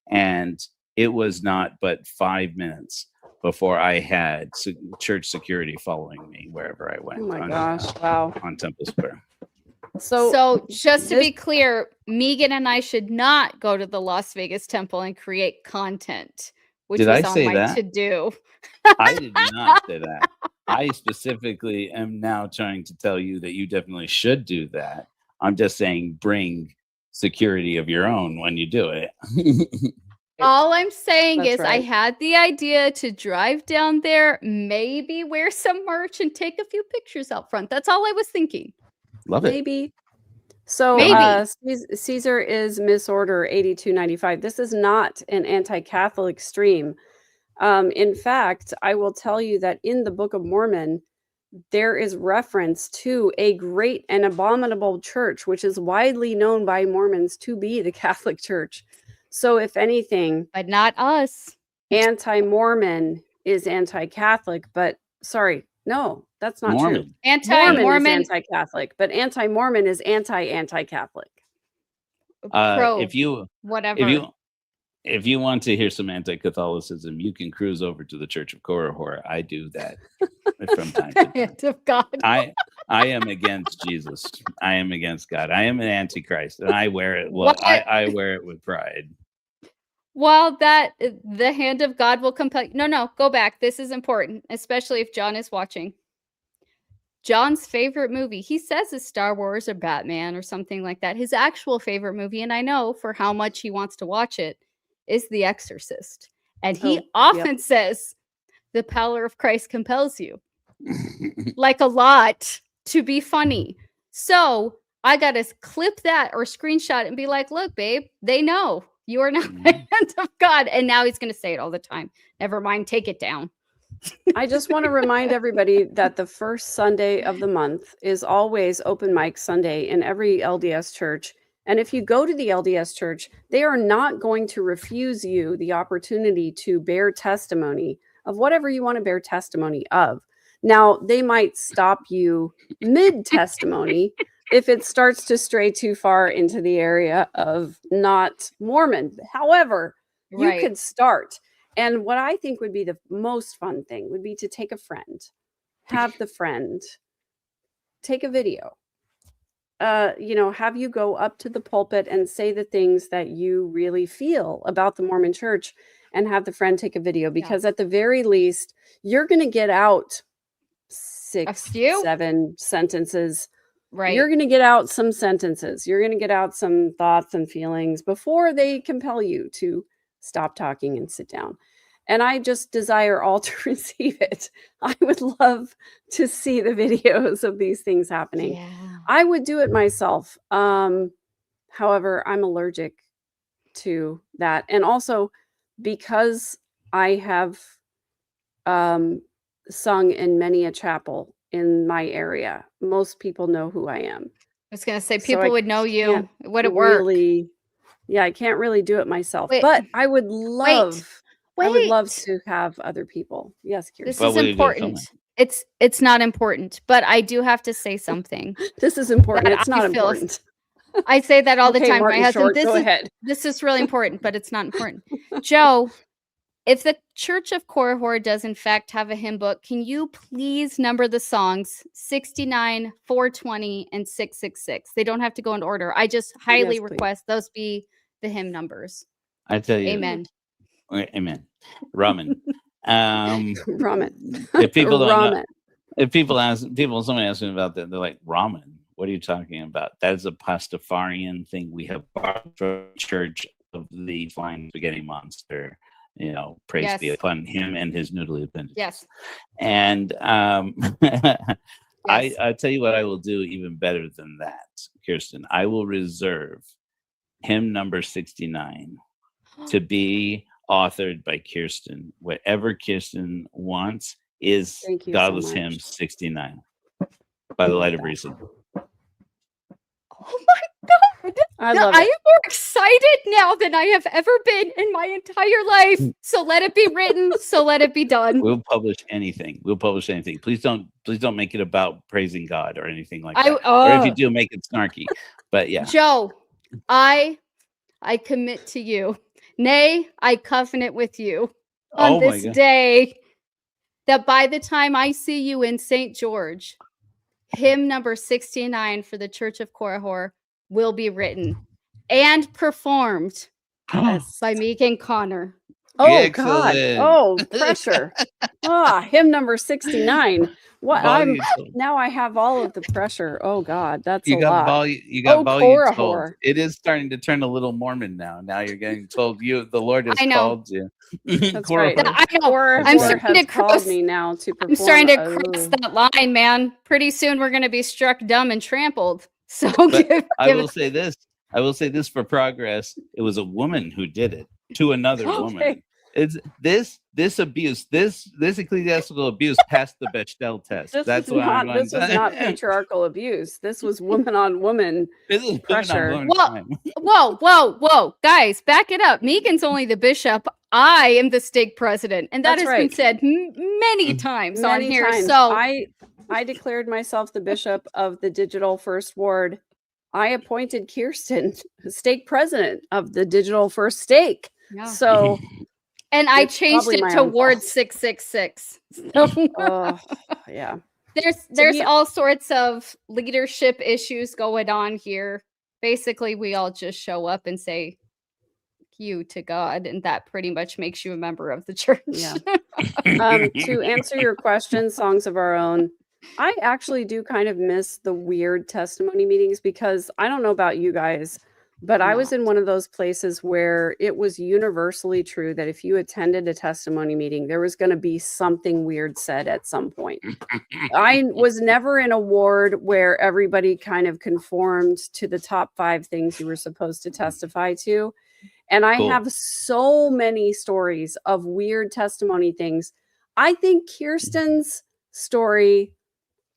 and it was not but 5 minutes before I had church security following me wherever I went. Oh my gosh! Wow. On Temple Square. So just to be clear, Megan and I should not go to the Las Vegas Temple and create content, which was on my to-do. I did not say that. I specifically am now trying to tell you that you definitely should do that. I'm just saying bring security of your own when you do it. All I'm saying is I had the idea to drive down there, maybe wear some merch and take a few pictures out front. That's all I was thinking. Love it. Maybe. So Caesar is Misorder 8295. This is not an anti-Catholic stream. In fact, I will tell you that in the Book of Mormon, there is reference to a great and abominable church, which is widely known by Mormons to be the Catholic Church. So if anything, but not us, anti-Mormon is anti-Catholic, but no, that's not Mormon. true. Anti-Mormon is anti-Catholic, but anti-Mormon is anti-Catholic. If you want to hear some anti-Catholicism, you can cruise over to the Church of Korihor. I do that from time to time. Hand of God. I am against Jesus. I am against God. I am an antichrist, and I wear it. I wear it with pride. Well, the hand of God will compel you. No, go back. This is important, especially if John is watching. John's favorite movie, he says, is Star Wars or Batman or something like that. His actual favorite movie, and I know for how much he wants to watch it, is The Exorcist. And he often says, the power of Christ compels you. Like a lot to be funny. So I got to clip that or screenshot it and be like, look, babe, they know you are not the hand of God. And now he's going to say it all the time. Never mind, take it down. I just want to remind everybody that the first Sunday of the month is always open mic Sunday in every LDS church. And if you go to the LDS church, they are not going to refuse you the opportunity to bear testimony of whatever you want to bear testimony of. Now, they might stop you mid-testimony if it starts to stray too far into the area of not Mormon. However, you could start. And what I think would be the most fun thing would be to take a friend, have the friend take a video, have you go up to the pulpit and say the things that you really feel about the Mormon church, and have the friend take a video, because at the very least, you're going to get out 6, 7 sentences. Right. You're going to get out some sentences. You're going to get out some thoughts and feelings before they compel you to stop talking and sit down. And I just desire all to receive it. I would love to see the videos of these things happening. Yeah. I would do it myself. However, I'm allergic to that. And also because I have sung in many a chapel in my area, most people know who I am. I was going to say, people would know you. It wouldn't work. Yeah, I can't really do it myself. But I would love... I would love to have other people. Yes, Kirsten. This is important. It's not important, but I do have to say something. This is important. It's not important. I say that all the time. Martin My husband, Short, this is really important, but it's not important. Joe, if the Church of Korihor does in fact have a hymn book, can you please number the songs 69, 420, and 666? They don't have to go in order. I just highly request those be the hymn numbers. I tell you. Amen. Amen. Ramen. Ramen. If people don't know, somebody asks me about that, they're like, ramen, what are you talking about? That is a Pastafarian thing. We have our Church of the Flying Spaghetti Monster, praise be upon him and his noodly appendage. Yes. And I tell you what, I will do even better than that, Kirsten. I will reserve hymn number 69 to be authored by Kirsten. Whatever Kirsten wants is Godless Hymn 69 by the light of reason. Oh my God. I am more excited now than I have ever been in my entire life. So let it be written. So let it be done. We'll publish anything. Please don't make it about praising God or anything like that. Or if you do, make it snarky. But yeah. Joe, I commit to you. Nay, I covenant with you on this day that by the time I see you in St. George, hymn number 69 for the Church of Korihor will be written and performed by Megan Connor. Oh, excellent. God. Oh, pressure. Hymn number 69. What? Now I have all of the pressure. Oh God, that's a lot. You got volume told. It is starting to turn a little Mormon now. Now you're getting told the Lord has called you. That's right. I know. I'm starting to cross me now to perform. I'm starting to cross that line, man. Pretty soon we're going to be struck dumb and trampled. So I will say this for progress. It was a woman who did it to another woman. It's this abuse, this ecclesiastical abuse passed the Bechdel test. This was not patriarchal abuse. This was woman on woman pressure. Whoa, guys, back it up. Megan's only the bishop. I am the stake president, and that has been said many times on here. So I declared myself the bishop of the Digital First Ward. I appointed Kirsten stake president of the Digital First Stake. Yeah. So. And I changed it to Ward 666. So, yeah. There's all sorts of leadership issues going on here. Basically, we all just show up and say you to God, and that pretty much makes you a member of the church. Yeah. To answer your question, Songs of Our Own, I actually do kind of miss the weird testimony meetings because I don't know about you guys, But I was in one of those places where it was universally true that if you attended a testimony meeting, there was going to be something weird said at some point. I was never in a ward where everybody kind of conformed to the top 5 things you were supposed to testify to. And I have so many stories of weird testimony things. I think Kirsten's story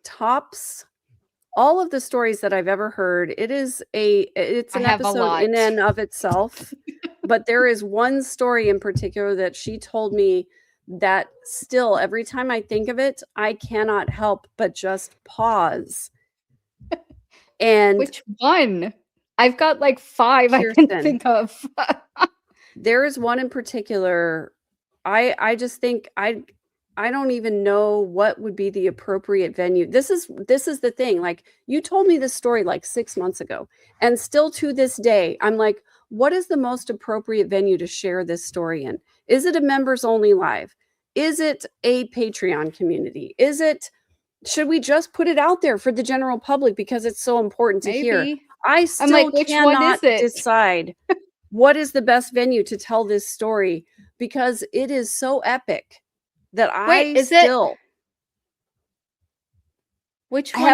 tops all of the stories that I've ever heard. It's an episode in and of itself, but there is one story in particular that she told me that still, every time I think of it, I cannot help but just pause. And which one? I've got like 5 Kirsten. I can think of. There is one in particular. I just think I don't even know what would be the appropriate venue. This is the thing. Like, you told me this story like 6 months ago, and still to this day, I'm like, what is the most appropriate venue to share this story in? Is it a members only live? Is it a Patreon community? Should we just put it out there for the general public because it's so important to hear? I still cannot decide what is the best venue to tell this story, because it is so epic. Which one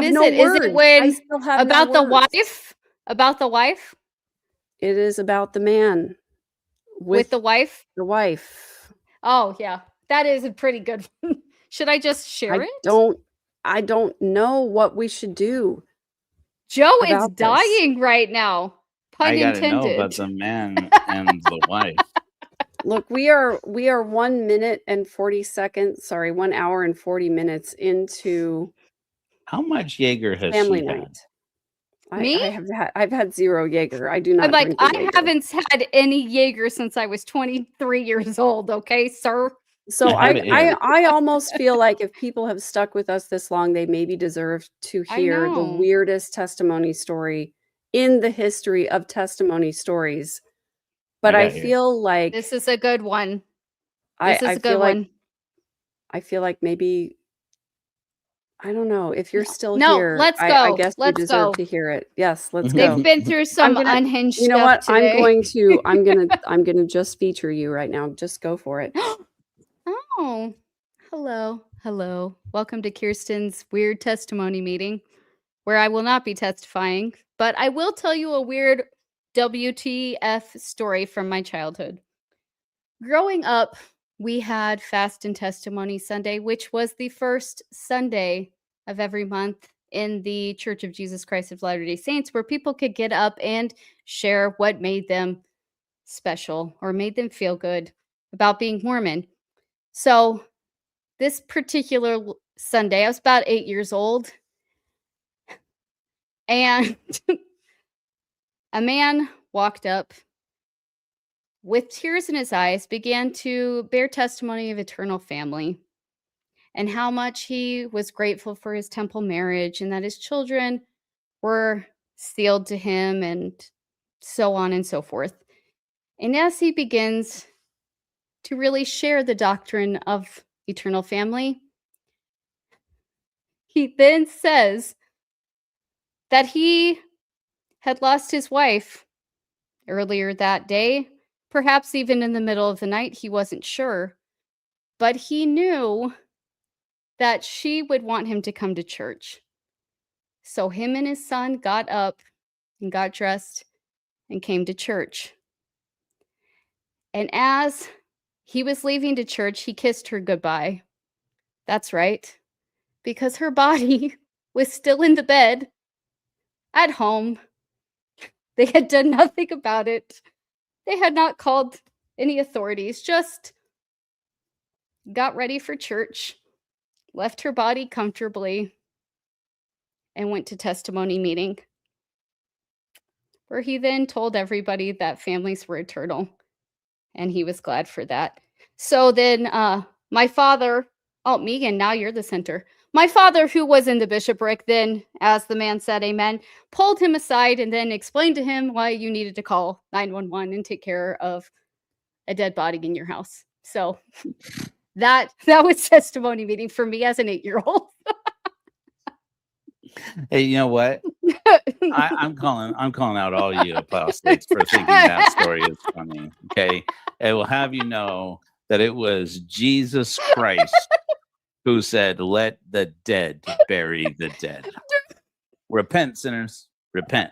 is it? Is it when about the wife? About the wife? It is about the man with the wife. The wife. Oh yeah, that is a pretty good one. Should I just share it? I don't know what we should do. Joe is dying right now. Pun intended. I gotta know about the man and the wife. Look, we are 1 minute and 40 seconds. Sorry, 1 hour and 40 minutes into. How much Jaeger has family she night? Had? Me? I've had 0 Jaeger. I do not. I'm like, I haven't had any Jaeger since I was 23 years old. Okay, sir. So I almost feel like if people have stuck with us this long, they maybe deserve to hear the weirdest testimony story in the history of testimony stories. But I feel like this is a good one. This is a good one. I feel like maybe, I don't know, if you're still no, here. Let's go. I guess you deserve to hear it. Yes, let's go. They've been through some unhinged. You know what? Today. I'm gonna just feature you right now. Just go for it. Oh, hello. Welcome to Kirsten's weird testimony meeting, where I will not be testifying, but I will tell you a weird WTF story from my childhood. Growing up, we had Fast and Testimony Sunday, which was the first Sunday of every month in the Church of Jesus Christ of Latter-day Saints, where people could get up and share what made them special or made them feel good about being Mormon. So this particular Sunday, I was about 8 years old, and a man walked up with tears in his eyes, began to bear testimony of eternal family and how much he was grateful for his temple marriage and that his children were sealed to him and so on and so forth. And as he begins to really share the doctrine of eternal family, he then says that he had lost his wife earlier that day, perhaps even in the middle of the night. He wasn't sure, but he knew that she would want him to come to church. So him and his son got up and got dressed and came to church. And as he was leaving to church, he kissed her goodbye. That's right, because her body was still in the bed at home. They had done nothing about it. They had not called any authorities, just got ready for church, left her body comfortably, and went to testimony meeting, where he then told everybody that families were eternal, and he was glad for that. So then my father, Megan, now you're the center. My father, who was in the bishopric then, as the man said amen, pulled him aside and then explained to him why you needed to call 911 and take care of a dead body in your house. So that was testimony meeting for me as an 8-year-old. Hey, you know what? I'm calling out all you apostates for thinking that story is funny. Okay, it will have you know that it was Jesus Christ who said, "Let the dead bury the dead." Repent, sinners, repent.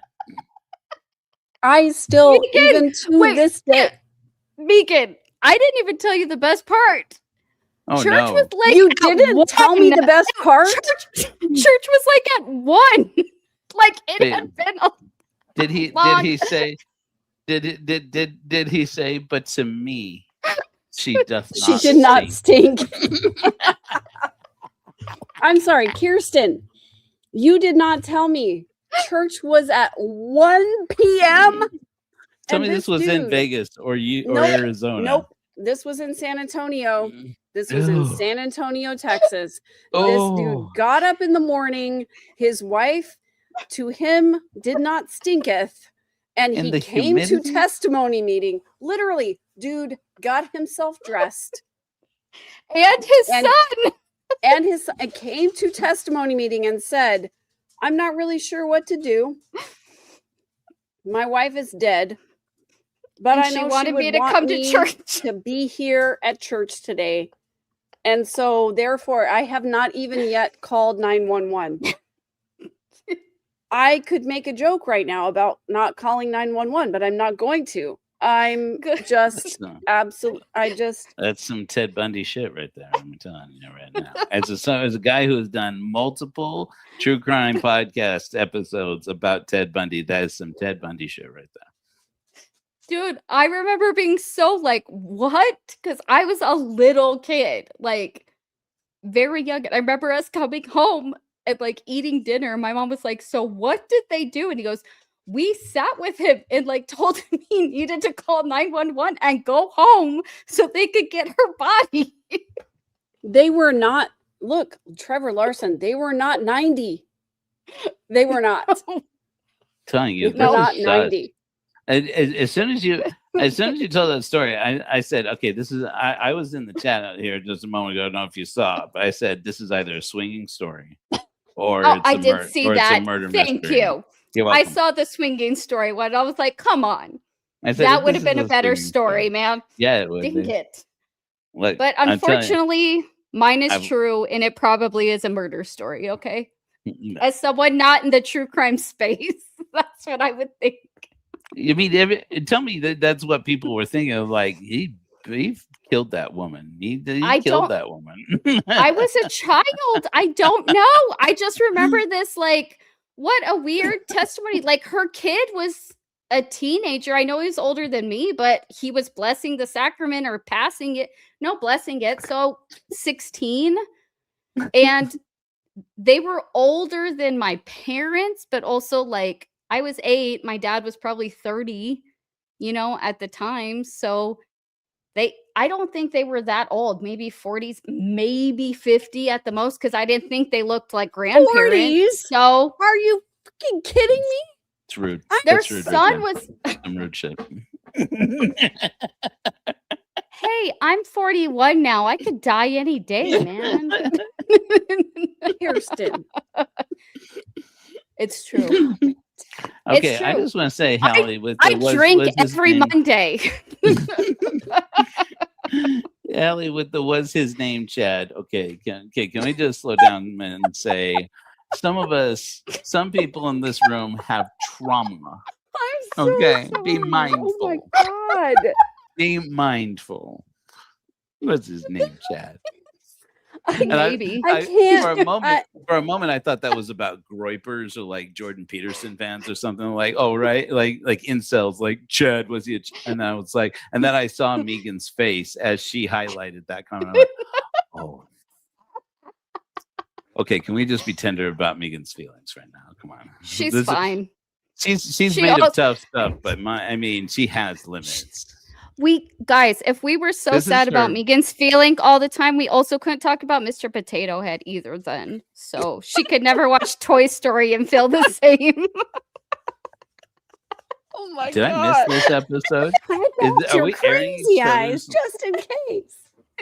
I still, Megan, even to this day, Megan, I didn't even tell you the best part. Oh, Church no. was like you didn't tell me the best part. Church was like at 1. Like it had been a Did he say did he say, but to me she doth not She did not stink. I'm sorry, Kirsten. You did not tell me church was at 1 p.m. Tell me this was in Vegas or Arizona. Nope. This was in San Antonio. This was in San Antonio, Texas. This dude got up in the morning. His wife, to him, did not stinketh. And he came to testimony meeting. Literally, dude got himself dressed. And his son. And his son came to testimony meeting and said, I'm not really sure what to do. My wife is dead. But I know she wanted me to come to church, to be here at church today. And so therefore I have not even yet called 911. I could make a joke right now about not calling 911, but I'm not going to. I'm just that's some Ted Bundy shit right there. I'm telling you right now. As a guy who has done multiple true crime podcast episodes about Ted Bundy, that is some Ted Bundy shit right there. Dude, I remember being so like, what? Because I was a little kid, like very young. And I remember us coming home and like eating dinner. My mom was like, so what did they do? And he goes, we sat with him and like told him he needed to call 911 and go home so they could get her body. They were not, look, Trevor Larson, they were not 90. They were not. Telling you, they were not 90. As soon as you told that story, I said, okay, I was in the chat out here just a moment ago. I don't know if you saw it, but I said this is either a swinging story or I did see that. It's a murder Thank mystery. you. I saw the swinging story one. I was like, come on. That would have been a better story, man. Yeah, it would. Dang it. Look, but unfortunately, mine is true, and it probably is a murder story, okay? As someone not in the true crime space, that's what I would think. You mean, tell me that's what people were thinking of, like, he killed that woman. He killed that woman. I was a child. I don't know. I just remember this, like, what a weird testimony. Like, her kid was a teenager. I know he was older than me, but he was blessing the sacrament or passing it. No, blessing it. So 16. And they were older than my parents, but also like I was 8. My dad was probably 30, at the time. So I don't think they were that old, maybe 40s, maybe 50 at the most, because I didn't think they looked like grandparents. 40s? So are you fucking kidding me? It's rude. Their son was some rude shit. Hey, I'm 41 now. I could die any day, man. Kirsten. It's true. Okay, I just want to say, Hallie, I drink every Monday. Hallie, with the was his name, Chad. Okay, can we just slow down and say, some people in this room have trauma. I'm so sorry. Be mindful. Oh my God. Be mindful. What's his name, Chad? Maybe. I can't. For a moment, I thought that was about groypers or like Jordan Peterson fans or something. Like, oh, right, like incels. Like Chad, was he? And I was like, and then I saw Megan's face as she highlighted that comment. Like, oh, okay. Can we just be tender about Megan's feelings right now? Come on, she's fine. She's made of tough stuff, but she has limits. Guys, if we were so sad about Megan's feeling all the time, we also couldn't talk about Mr. Potato Head either then. So she could never watch Toy Story and feel the same. Oh my God. Did I miss this episode? Are we crazy eyes, just in case.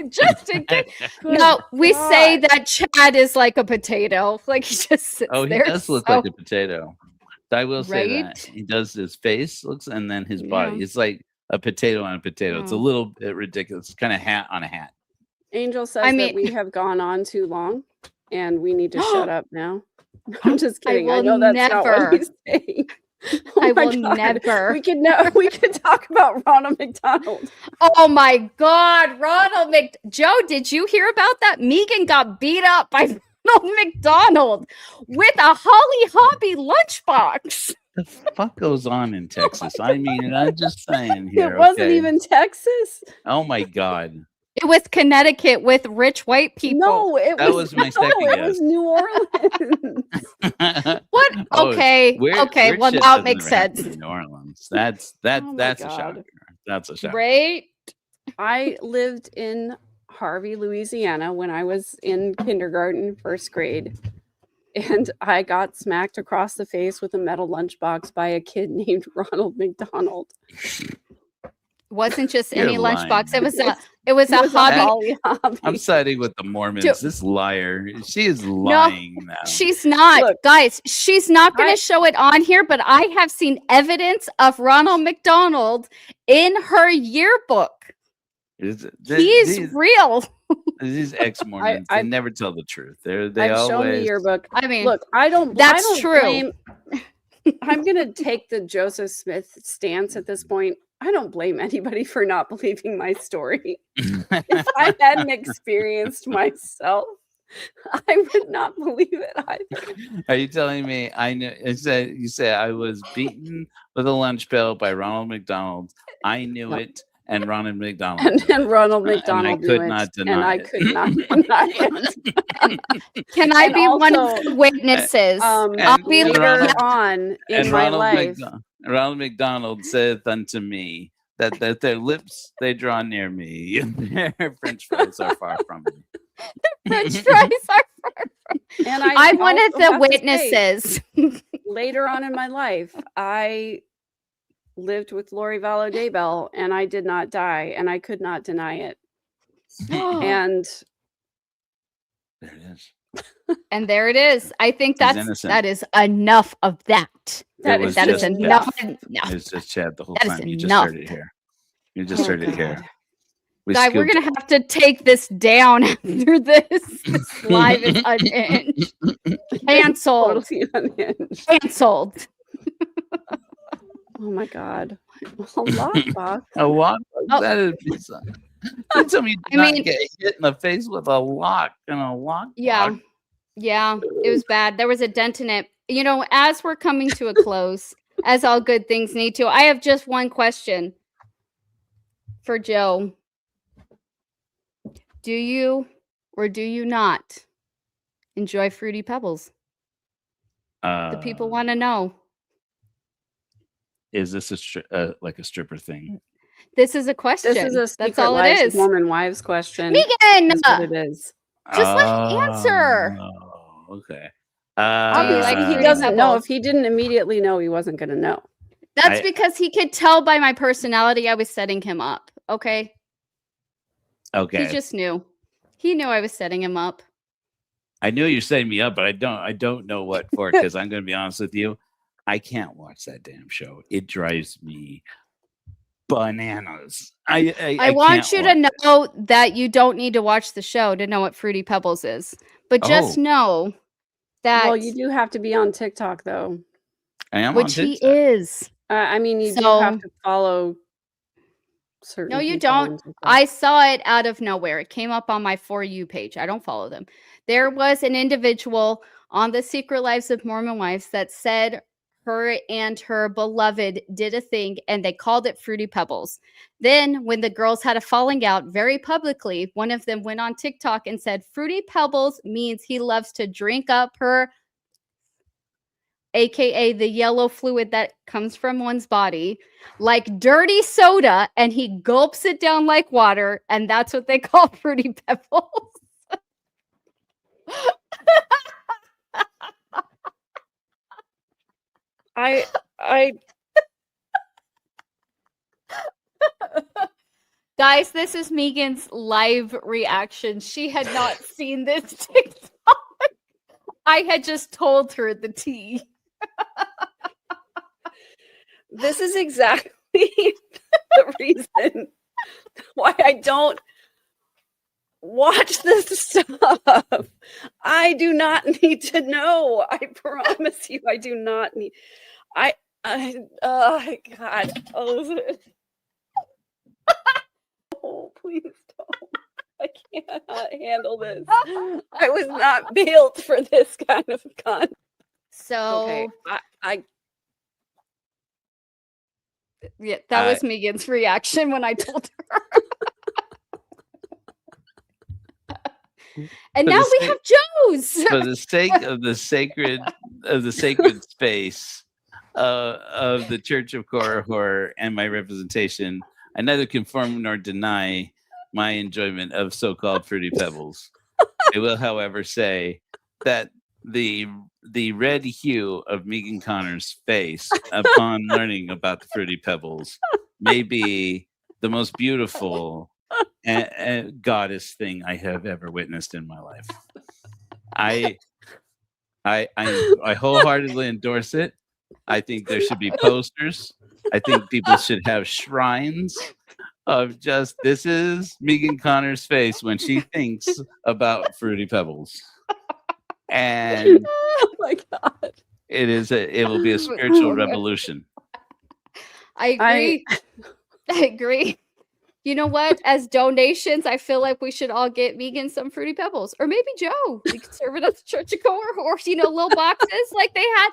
Just in case. No, we say that Chad is like a potato. Like he just sits there. He does look like a potato. So I will say that he does his face looks and then his body. It's like a potato on a potato. It's a little bit ridiculous. It's kind of hat on a hat. Angel says that we have gone on too long and we need to shut up now. I'm just kidding. I know that's not what he's saying. I will never. We could talk about Ronald McDonald. Oh my God, Joe, did you hear about that? Megan got beat up by Ronald McDonald with a Holly Hobby lunchbox. The fuck goes on in Texas? I mean, I'm just saying here. It wasn't even Texas. Oh my God. It was Connecticut with rich white people. No, that was my second guess. It was New Orleans. What? Okay. Okay. Well, now it makes sense. New Orleans. That's a shocker. That's a shocker. Right. I lived in Harvey, Louisiana when I was in kindergarten, first grade. And I got smacked across the face with a metal lunchbox by a kid named Ronald McDonald. Wasn't just any lunchbox. It was a hobby. I'm siding with the Mormons. This liar. She is lying now. She's not. Look, guys, she's not going to show it on here, but I have seen evidence of Ronald McDonald in her yearbook. He's real. These ex-Mormons, they never tell the truth. They I've always shown the yearbook. I mean, look, I don't. That's I don't true. Blame, I'm going to take the Joseph Smith stance at this point. I don't blame anybody for not believing my story. If I hadn't experienced myself, I would not believe it either. Are you telling me I knew? You say I was beaten with a lunch pail by Ronald McDonald. I knew it, and Ronald McDonald. And Ronald McDonald and I could not deny and I could not deny it. Can I be one of the witnesses? I'll be later on in my life. Ronald McDonald saith unto me that their lips they draw near me, and their French fries are far from me. French fries are far from me. And I'm one of the witnesses. Later on in my life, I lived with Lori Vallow Daybell, and I did not die, and I could not deny it. And there it is. And there it is. I think that is enough of that. That is enough. It's just Chad the whole time. You just heard it here. You just heard it here. We're gonna have to take this down after this. This live is unhinged. Canceled. Totally unhinged. Canceled. Oh my God. A lockbox. A lockbox. That is bizarre. Tell me get hit in the face with a lock and a lock. Yeah. Yeah. It was bad. There was a dent in it. You know, as we're coming to a close, as all good things need to, I have just one question for Joe. Do you or do you not enjoy Fruity Pebbles? The people want to know. Is this like a stripper thing? This is a question. This is a That's all it is. Mormon wives question. Megan, that's what it is. Just answer. Okay. Obviously, he doesn't know. If he didn't immediately know, he wasn't going to know. That's because he could tell by my personality I was setting him up. Okay. Okay. He just knew. He knew I was setting him up. I knew you're setting me up, but I don't know what for, because I'm going to be honest with you. I can't watch that damn show. It drives me bananas. I want you to know that you don't need to watch the show to know what Fruity Pebbles is. But just know that... Well, you do have to be on TikTok, though. I am which on he is. I mean, you do have to follow certain No, you don't. I saw it out of nowhere. It came up on my For You page. I don't follow them. There was an individual on the Secret Lives of Mormon Wives that said her and her beloved did a thing, and they called it Fruity Pebbles. Then when the girls had a falling out very publicly, one of them went on TikTok and said, Fruity Pebbles means he loves to drink up her, aka the yellow fluid that comes from one's body, like dirty soda, and he gulps it down like water, and that's what they call Fruity Pebbles. Guys, this is Megan's live reaction. She had not seen this TikTok. I had just told her the tea. this is exactly the reason why I don't watch this stuff. I do not need to know. I promise you, I do not need. Oh God. Oh, please don't. I cannot handle this. I was not built for this kind of content. So Okay, yeah, that was Megan's reaction when I told her. And now we have Joe's. For the sake of the sacred space of the Church of Korihor and my representation, I neither confirm nor deny my enjoyment of so-called Fruity Pebbles. I will, however, say that the red hue of Megan Connor's face upon learning about the Fruity Pebbles may be the most beautiful goddess thing I have ever witnessed in my life. I wholeheartedly endorse it. I think there should be posters. I think people should have shrines of just, this is Megan Connor's face when she thinks about Fruity Pebbles. And oh my God. It will be a spiritual revolution. I agree. You know what? As donations, I feel like we should all get Megan some Fruity Pebbles. Or maybe Joe. We could serve it at the Church of Korihor, little boxes like they had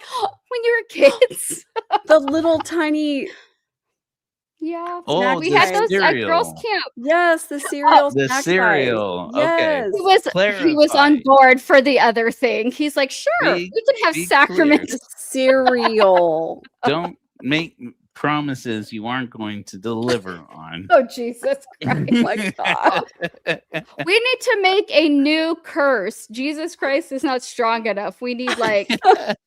when you were kids. The little tiny. Yeah. Oh, we had those at girls' camp. Yes, the cereal. The cereal. Yes. Okay. He was on board for the other thing. He's like, sure, we can have sacraments. Cereal. Don't make promises you aren't going to deliver on. Oh, Jesus Christ. Oh my God. We need to make a new curse. Jesus Christ is not strong enough. We need like my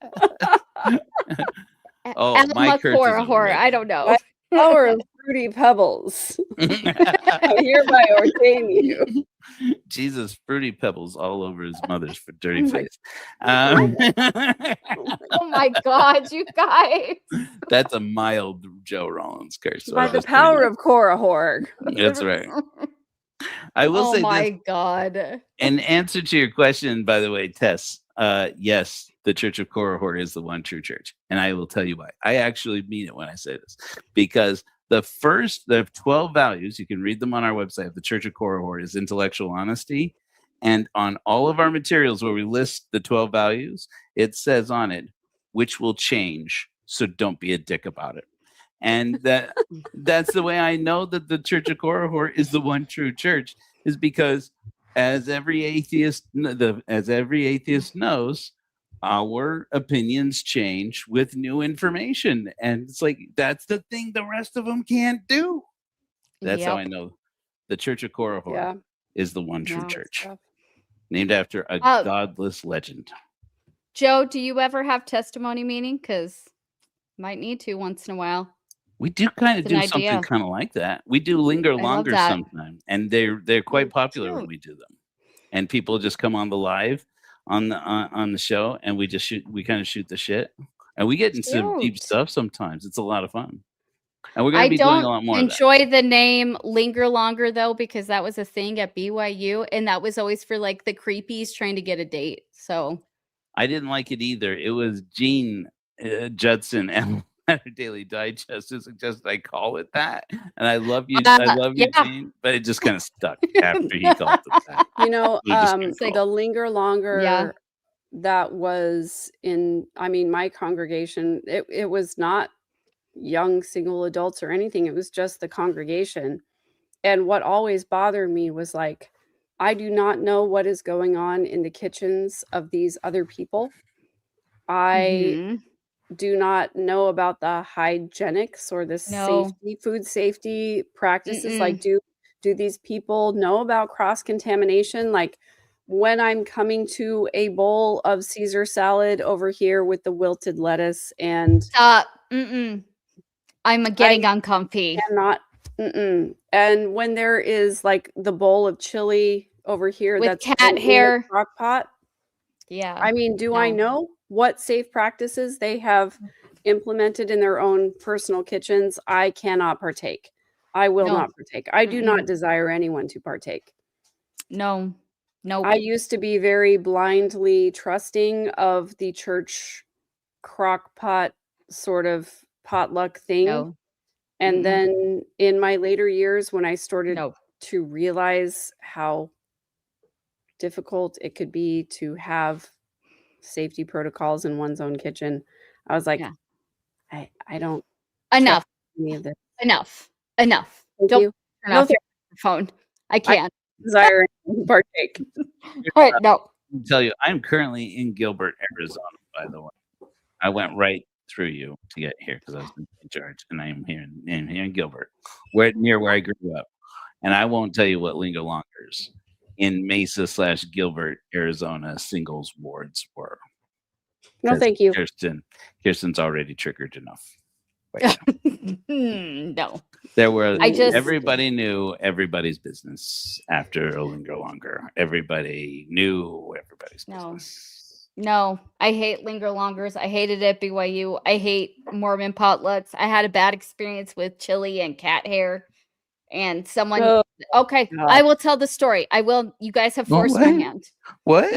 curse Korihor. I don't know. Power of Fruity Pebbles. I hereby ordain you. Jesus, Fruity Pebbles all over his mother's dirty Oh face. Oh my God, you guys. That's a mild Joe Rollins curse. By the power of Korihor. That's right. I will say oh my this, God. in answer to your question, by the way, Tess, yes, the Church of Korihor is the one true church. And I will tell you why. I actually mean it when I say this. Because the 12 values, you can read them on our website, the Church of Korihor, is intellectual honesty. And on all of our materials where we list the 12 values, it says on it, which will change. So don't be a dick about it. And that's the way I know that the Church of Korihor is the one true church, is because as every atheist knows, our opinions change with new information. And it's like, that's the thing the rest of them can't do. That's how I know the Church of Korihor is the one true church. Named after a godless legend. Joe, do you ever have testimony meeting? Because might need to once in a while. We do kind of do something kind of like that. We do linger longer sometimes, and they're quite popular when we do them. And people just come on the live on the show, and we kind of shoot the shit, and we get into some deep stuff sometimes. It's a lot of fun, and we're going to be doing a lot more. I don't enjoy the name Linger Longer though, because that was a thing at BYU, and that was always for like the creepies trying to get a date. So I didn't like it either. It was Gene Judson and Daily Digest who suggested I call it that, and I love you, Gene, but it just kind of stuck after he called it that. The Linger Longer that was in, my congregation, it was not young single adults or anything. It was just the congregation. And what always bothered me was like, I do not know what is going on in the kitchens of these other people. I do not know about the hygienics or the food safety practices. Like, do these people know about cross-contamination? Like, when I'm coming to a bowl of Caesar salad over here with the wilted lettuce and I'm getting uncomfy. And when there is like the bowl of chili over here with that's cat hair crock pot. Yeah. I know what safe practices they have implemented in their own personal kitchens, I cannot partake. I will not partake. I do not desire anyone to partake. No. I used to be very blindly trusting of the church crock pot sort of potluck thing. No. And then in my later years, when I started to realize how difficult it could be to have safety protocols in one's own kitchen, I was like, I don't enough. Any of this. Enough. Thank Don't you. turn off your phone. I can't. Desire to partake. All right, no. I'll tell you, I'm currently in Gilbert, Arizona, by the way. I went right through you to get here because I was in St. George, and I am here in Gilbert, near where I grew up. And I won't tell you what Lingo Longers in Mesa/Gilbert, Arizona singles wards were. No, thank you. Kirsten's already triggered enough. Right no. There were everybody knew everybody's business after a Lingo Longer. Everybody knew everybody's business. No, I hate Linger Longers. I hated it at BYU. I hate Mormon potlucks. I had a bad experience with chili and cat hair. And someone I will tell the story. I will. You guys have forced my hand. What?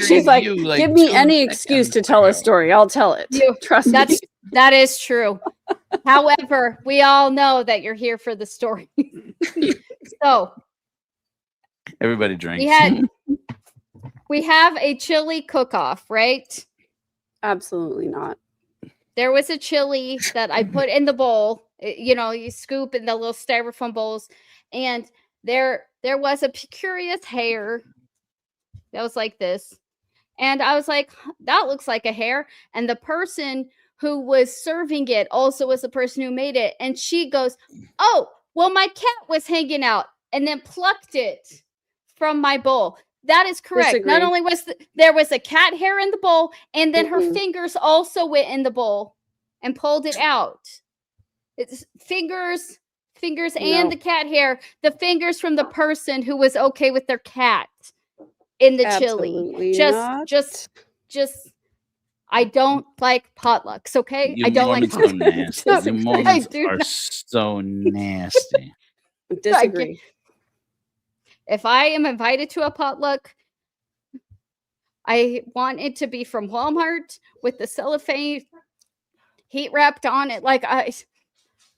She's like, give me any excuse to tell a story. I'll tell it. Trust me. That is true. However, we all know that you're here for the story. So everybody drinks. We have a chili cook-off, right? Absolutely not. There was a chili that I put in the bowl. You scoop in the little styrofoam bowls, and there was a curious hair that was like this, and I was like, that looks like a hair. And the person who was serving it also was the person who made it, and she goes, oh, well, my cat was hanging out, and then plucked it from my bowl. That is correct. Disagree. Not only was there was a cat hair in the bowl, and then her fingers also went in the bowl and pulled it out. It's fingers and the cat hair, the fingers from the person who was okay with their cat in the chili. Just I don't like potlucks, okay? You I don't like potlucks. So nasty. You Mormons are so nasty. Disagree. If I am invited to a potluck, I want it to be from Walmart with the cellophane heat wrapped on it.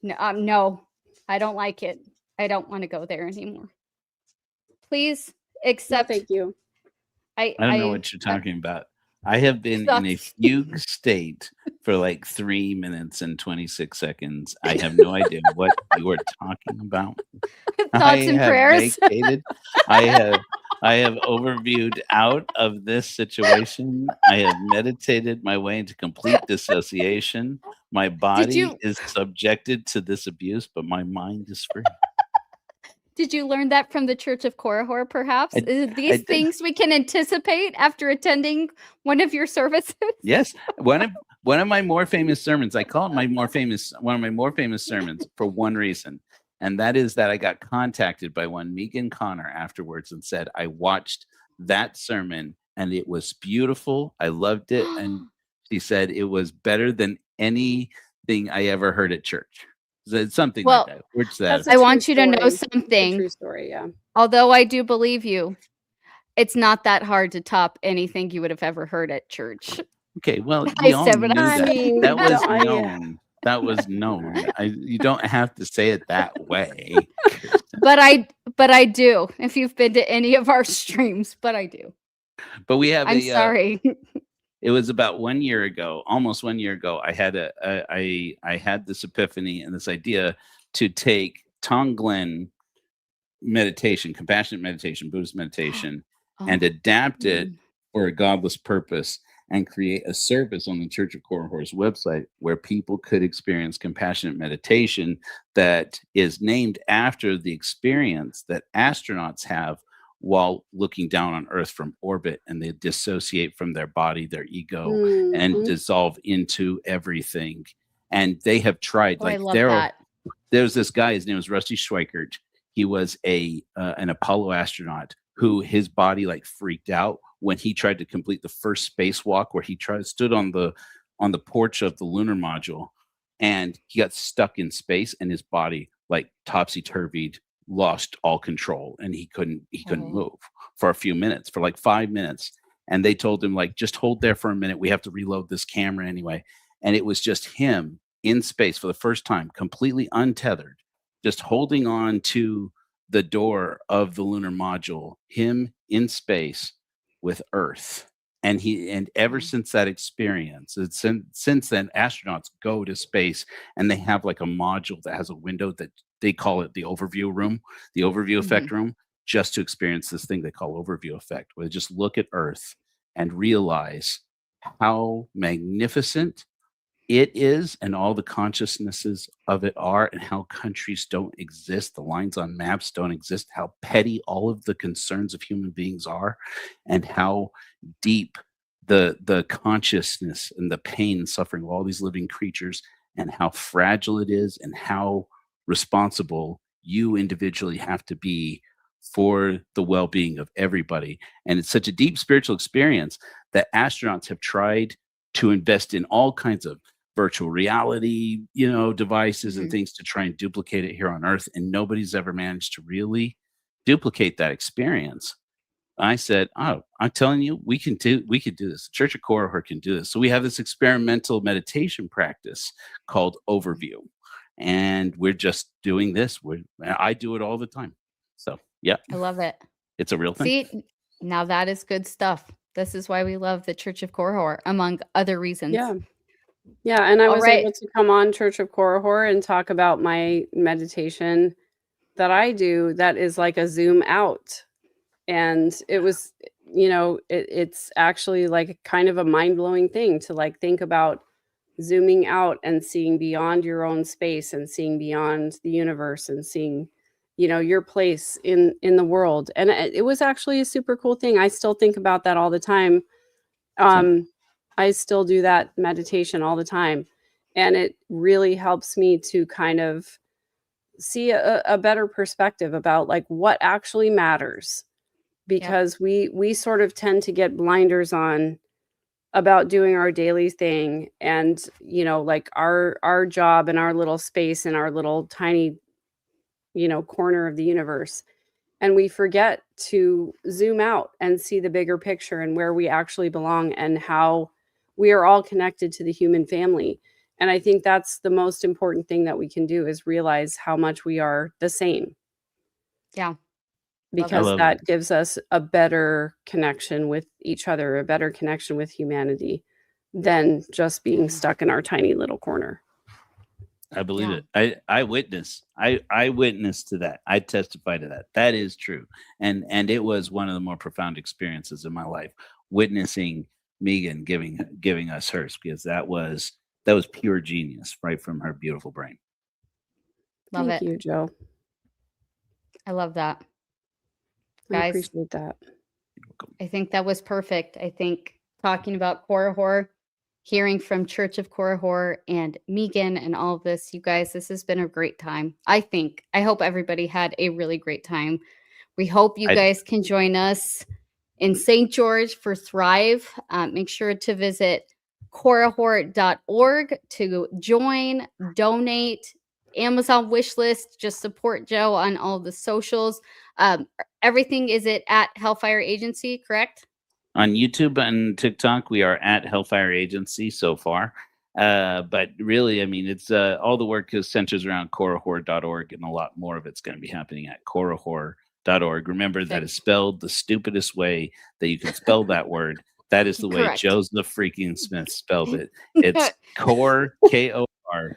No, I don't like it. I don't want to go there anymore. Please accept. No, thank you. I don't know what you're talking about. I have been in a fugue state for like 3 minutes and 26 seconds. I have no idea what you are talking about. Thoughts and prayers. Vacated. I have overviewed out of this situation. I have meditated my way into complete dissociation. My body is subjected to this abuse, but my mind is free. Did you learn that from the Church of Korihor, perhaps? These things we can anticipate after attending one of your services? Yes. One of my more famous sermons, I call it one of my more famous sermons for one reason. And that is that I got contacted by one Megan Connor afterwards and said, I watched that sermon and it was beautiful. I loved it. And she said it was better than anything I ever heard at church. Something like that. Which I want you to know something. True story, yeah. Although I do believe you, it's not that hard to top anything you would have ever heard at church. Okay, well, we all knew that. That was known. That was known. You don't have to say it that way. But I do. If you've been to any of our streams, but I do. But we have. I'm sorry. It was about 1 year ago, almost 1 year ago. I had I had this epiphany and this idea to take Tonglen meditation, compassionate meditation, Buddhist meditation, and adapt it for a godless purpose and create a service on the Church of Korihor's website where people could experience compassionate meditation that is named after the experience that astronauts have while looking down on Earth from orbit, and they dissociate from their body, their ego, and dissolve into everything. And they have tried. There's this guy. His name was Rusty Schweikert. He was an Apollo astronaut who his body like freaked out when he tried to complete the first spacewalk, where he stood on the porch of the lunar module, and he got stuck in space, and his body like topsy-turvied, lost all control, and he couldn't move for a few minutes, for like 5 minutes. And they told him, like, just hold there for a minute, we have to reload this camera anyway. And it was just him in space for the first time, completely untethered, just holding on to the door of the lunar module, him in space with Earth. And ever since that experience, since then, astronauts go to space, and they have like a module that has a window that they call it the overview room, the overview effect room, just to experience this thing they call overview effect, where they just look at Earth and realize how magnificent it is, and all the consciousnesses of it are, and how countries don't exist, the lines on maps don't exist, how petty all of the concerns of human beings are, and how deep the consciousness and the pain and suffering of all these living creatures, and how fragile it is, and how responsible you individually have to be for the well-being of everybody. And it's such a deep spiritual experience that astronauts have tried to invest in all kinds of virtual reality, devices and things to try and duplicate it here on Earth, and nobody's ever managed to really duplicate that experience. I said, "Oh, I'm telling you, we could do this. The Church of Korihor can do this." So we have this experimental meditation practice called Overview, and we're just doing this. I do it all the time. So yeah, I love it. It's a real thing. See, now that is good stuff. This is why we love the Church of Korihor, among other reasons. Yeah, and I was able to come on Church of Korihor and talk about my meditation that I do that is like a zoom out. And it was, it's actually like kind of a mind-blowing thing to like think about zooming out and seeing beyond your own space, and seeing beyond the universe, and seeing, your place in the world. And it was actually a super cool thing. I still think about that all the time. I still do that meditation all the time, and it really helps me to kind of see a better perspective about like what actually matters, because we sort of tend to get blinders on about doing our daily thing, and like our job and our little space and our little tiny corner of the universe, and we forget to zoom out and see the bigger picture and where we actually belong, and how we are all connected to the human family. And I think that's the most important thing that we can do, is realize how much we are the same. Yeah. Because that gives us a better connection with each other, a better connection with humanity, than just being stuck in our tiny little corner. I believe it. I witness to that. I testify to that. That is true. And it was one of the more profound experiences in my life, witnessing Megan giving us hers, because that was pure genius right from her beautiful brain. Thank you, Joe. I love that. I Guys, appreciate that. I think that was perfect. I think talking about Korihor, hearing from Church of Korihor and Megan and all of this, you guys, this has been a great time. I hope everybody had a really great time. We hope you guys can join us in St. George for Thrive. Make sure to visit korihor.org to join, donate, Amazon wish list, just support Joe on all the socials. Everything is at Hellfire Agency, correct? On YouTube and TikTok, we are at Hellfire Agency so far. But really, I mean, it's all the work centers around korihor.org, and a lot more of it's going to be happening at korihor.org. Remember, that is spelled the stupidest way that you can spell that word. That is the way Joseph freaking Smith spelled it. It's Kor, K-O-R,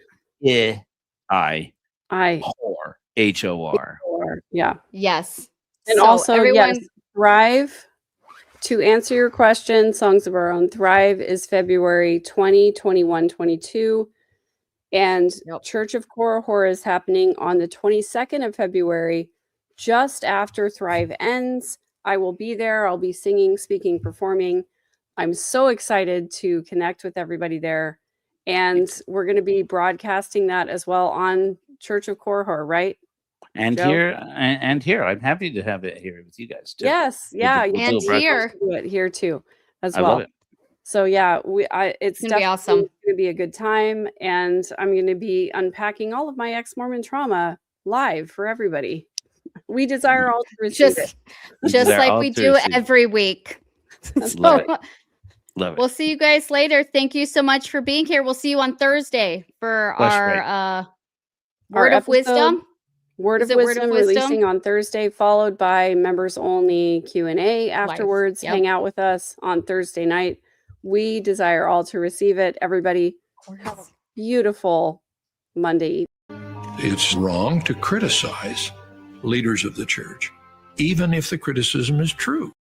Hor, H-O-R. Yeah. Yes. And so also, everyone, yes, Thrive. To answer your question, Songs of Our Own, Thrive is February 20, 21, 22. And Church of Korihor is happening on the 22nd of February, just after Thrive ends. I will be there. I'll be singing, speaking, performing. I'm so excited to connect with everybody there. And we're going to be broadcasting that as well on Church of Korihor, right? And Joe? here, I'm happy to have it here with you guys too. Yes, yeah, We'll And do here. do it here too, as I well. love it. So yeah, it's gonna be definitely awesome. going to be a good time, and I'm going to be unpacking all of my ex-Mormon trauma live for everybody. We desire all to receive it. Just They're like all we to do receive. every week. Love it. Love it. We'll see you guys later. Thank you so much for being here. We'll see you on Thursday for That's our right. Word of Wisdom. Word Is of it Word of Wisdom Wisdom? releasing on Thursday, followed by members only Q&A afterwards. Yep. Hang out with us on Thursday night. We desire all to receive it. Everybody have a beautiful Monday. It's wrong to criticize leaders of the church, even if the criticism is true.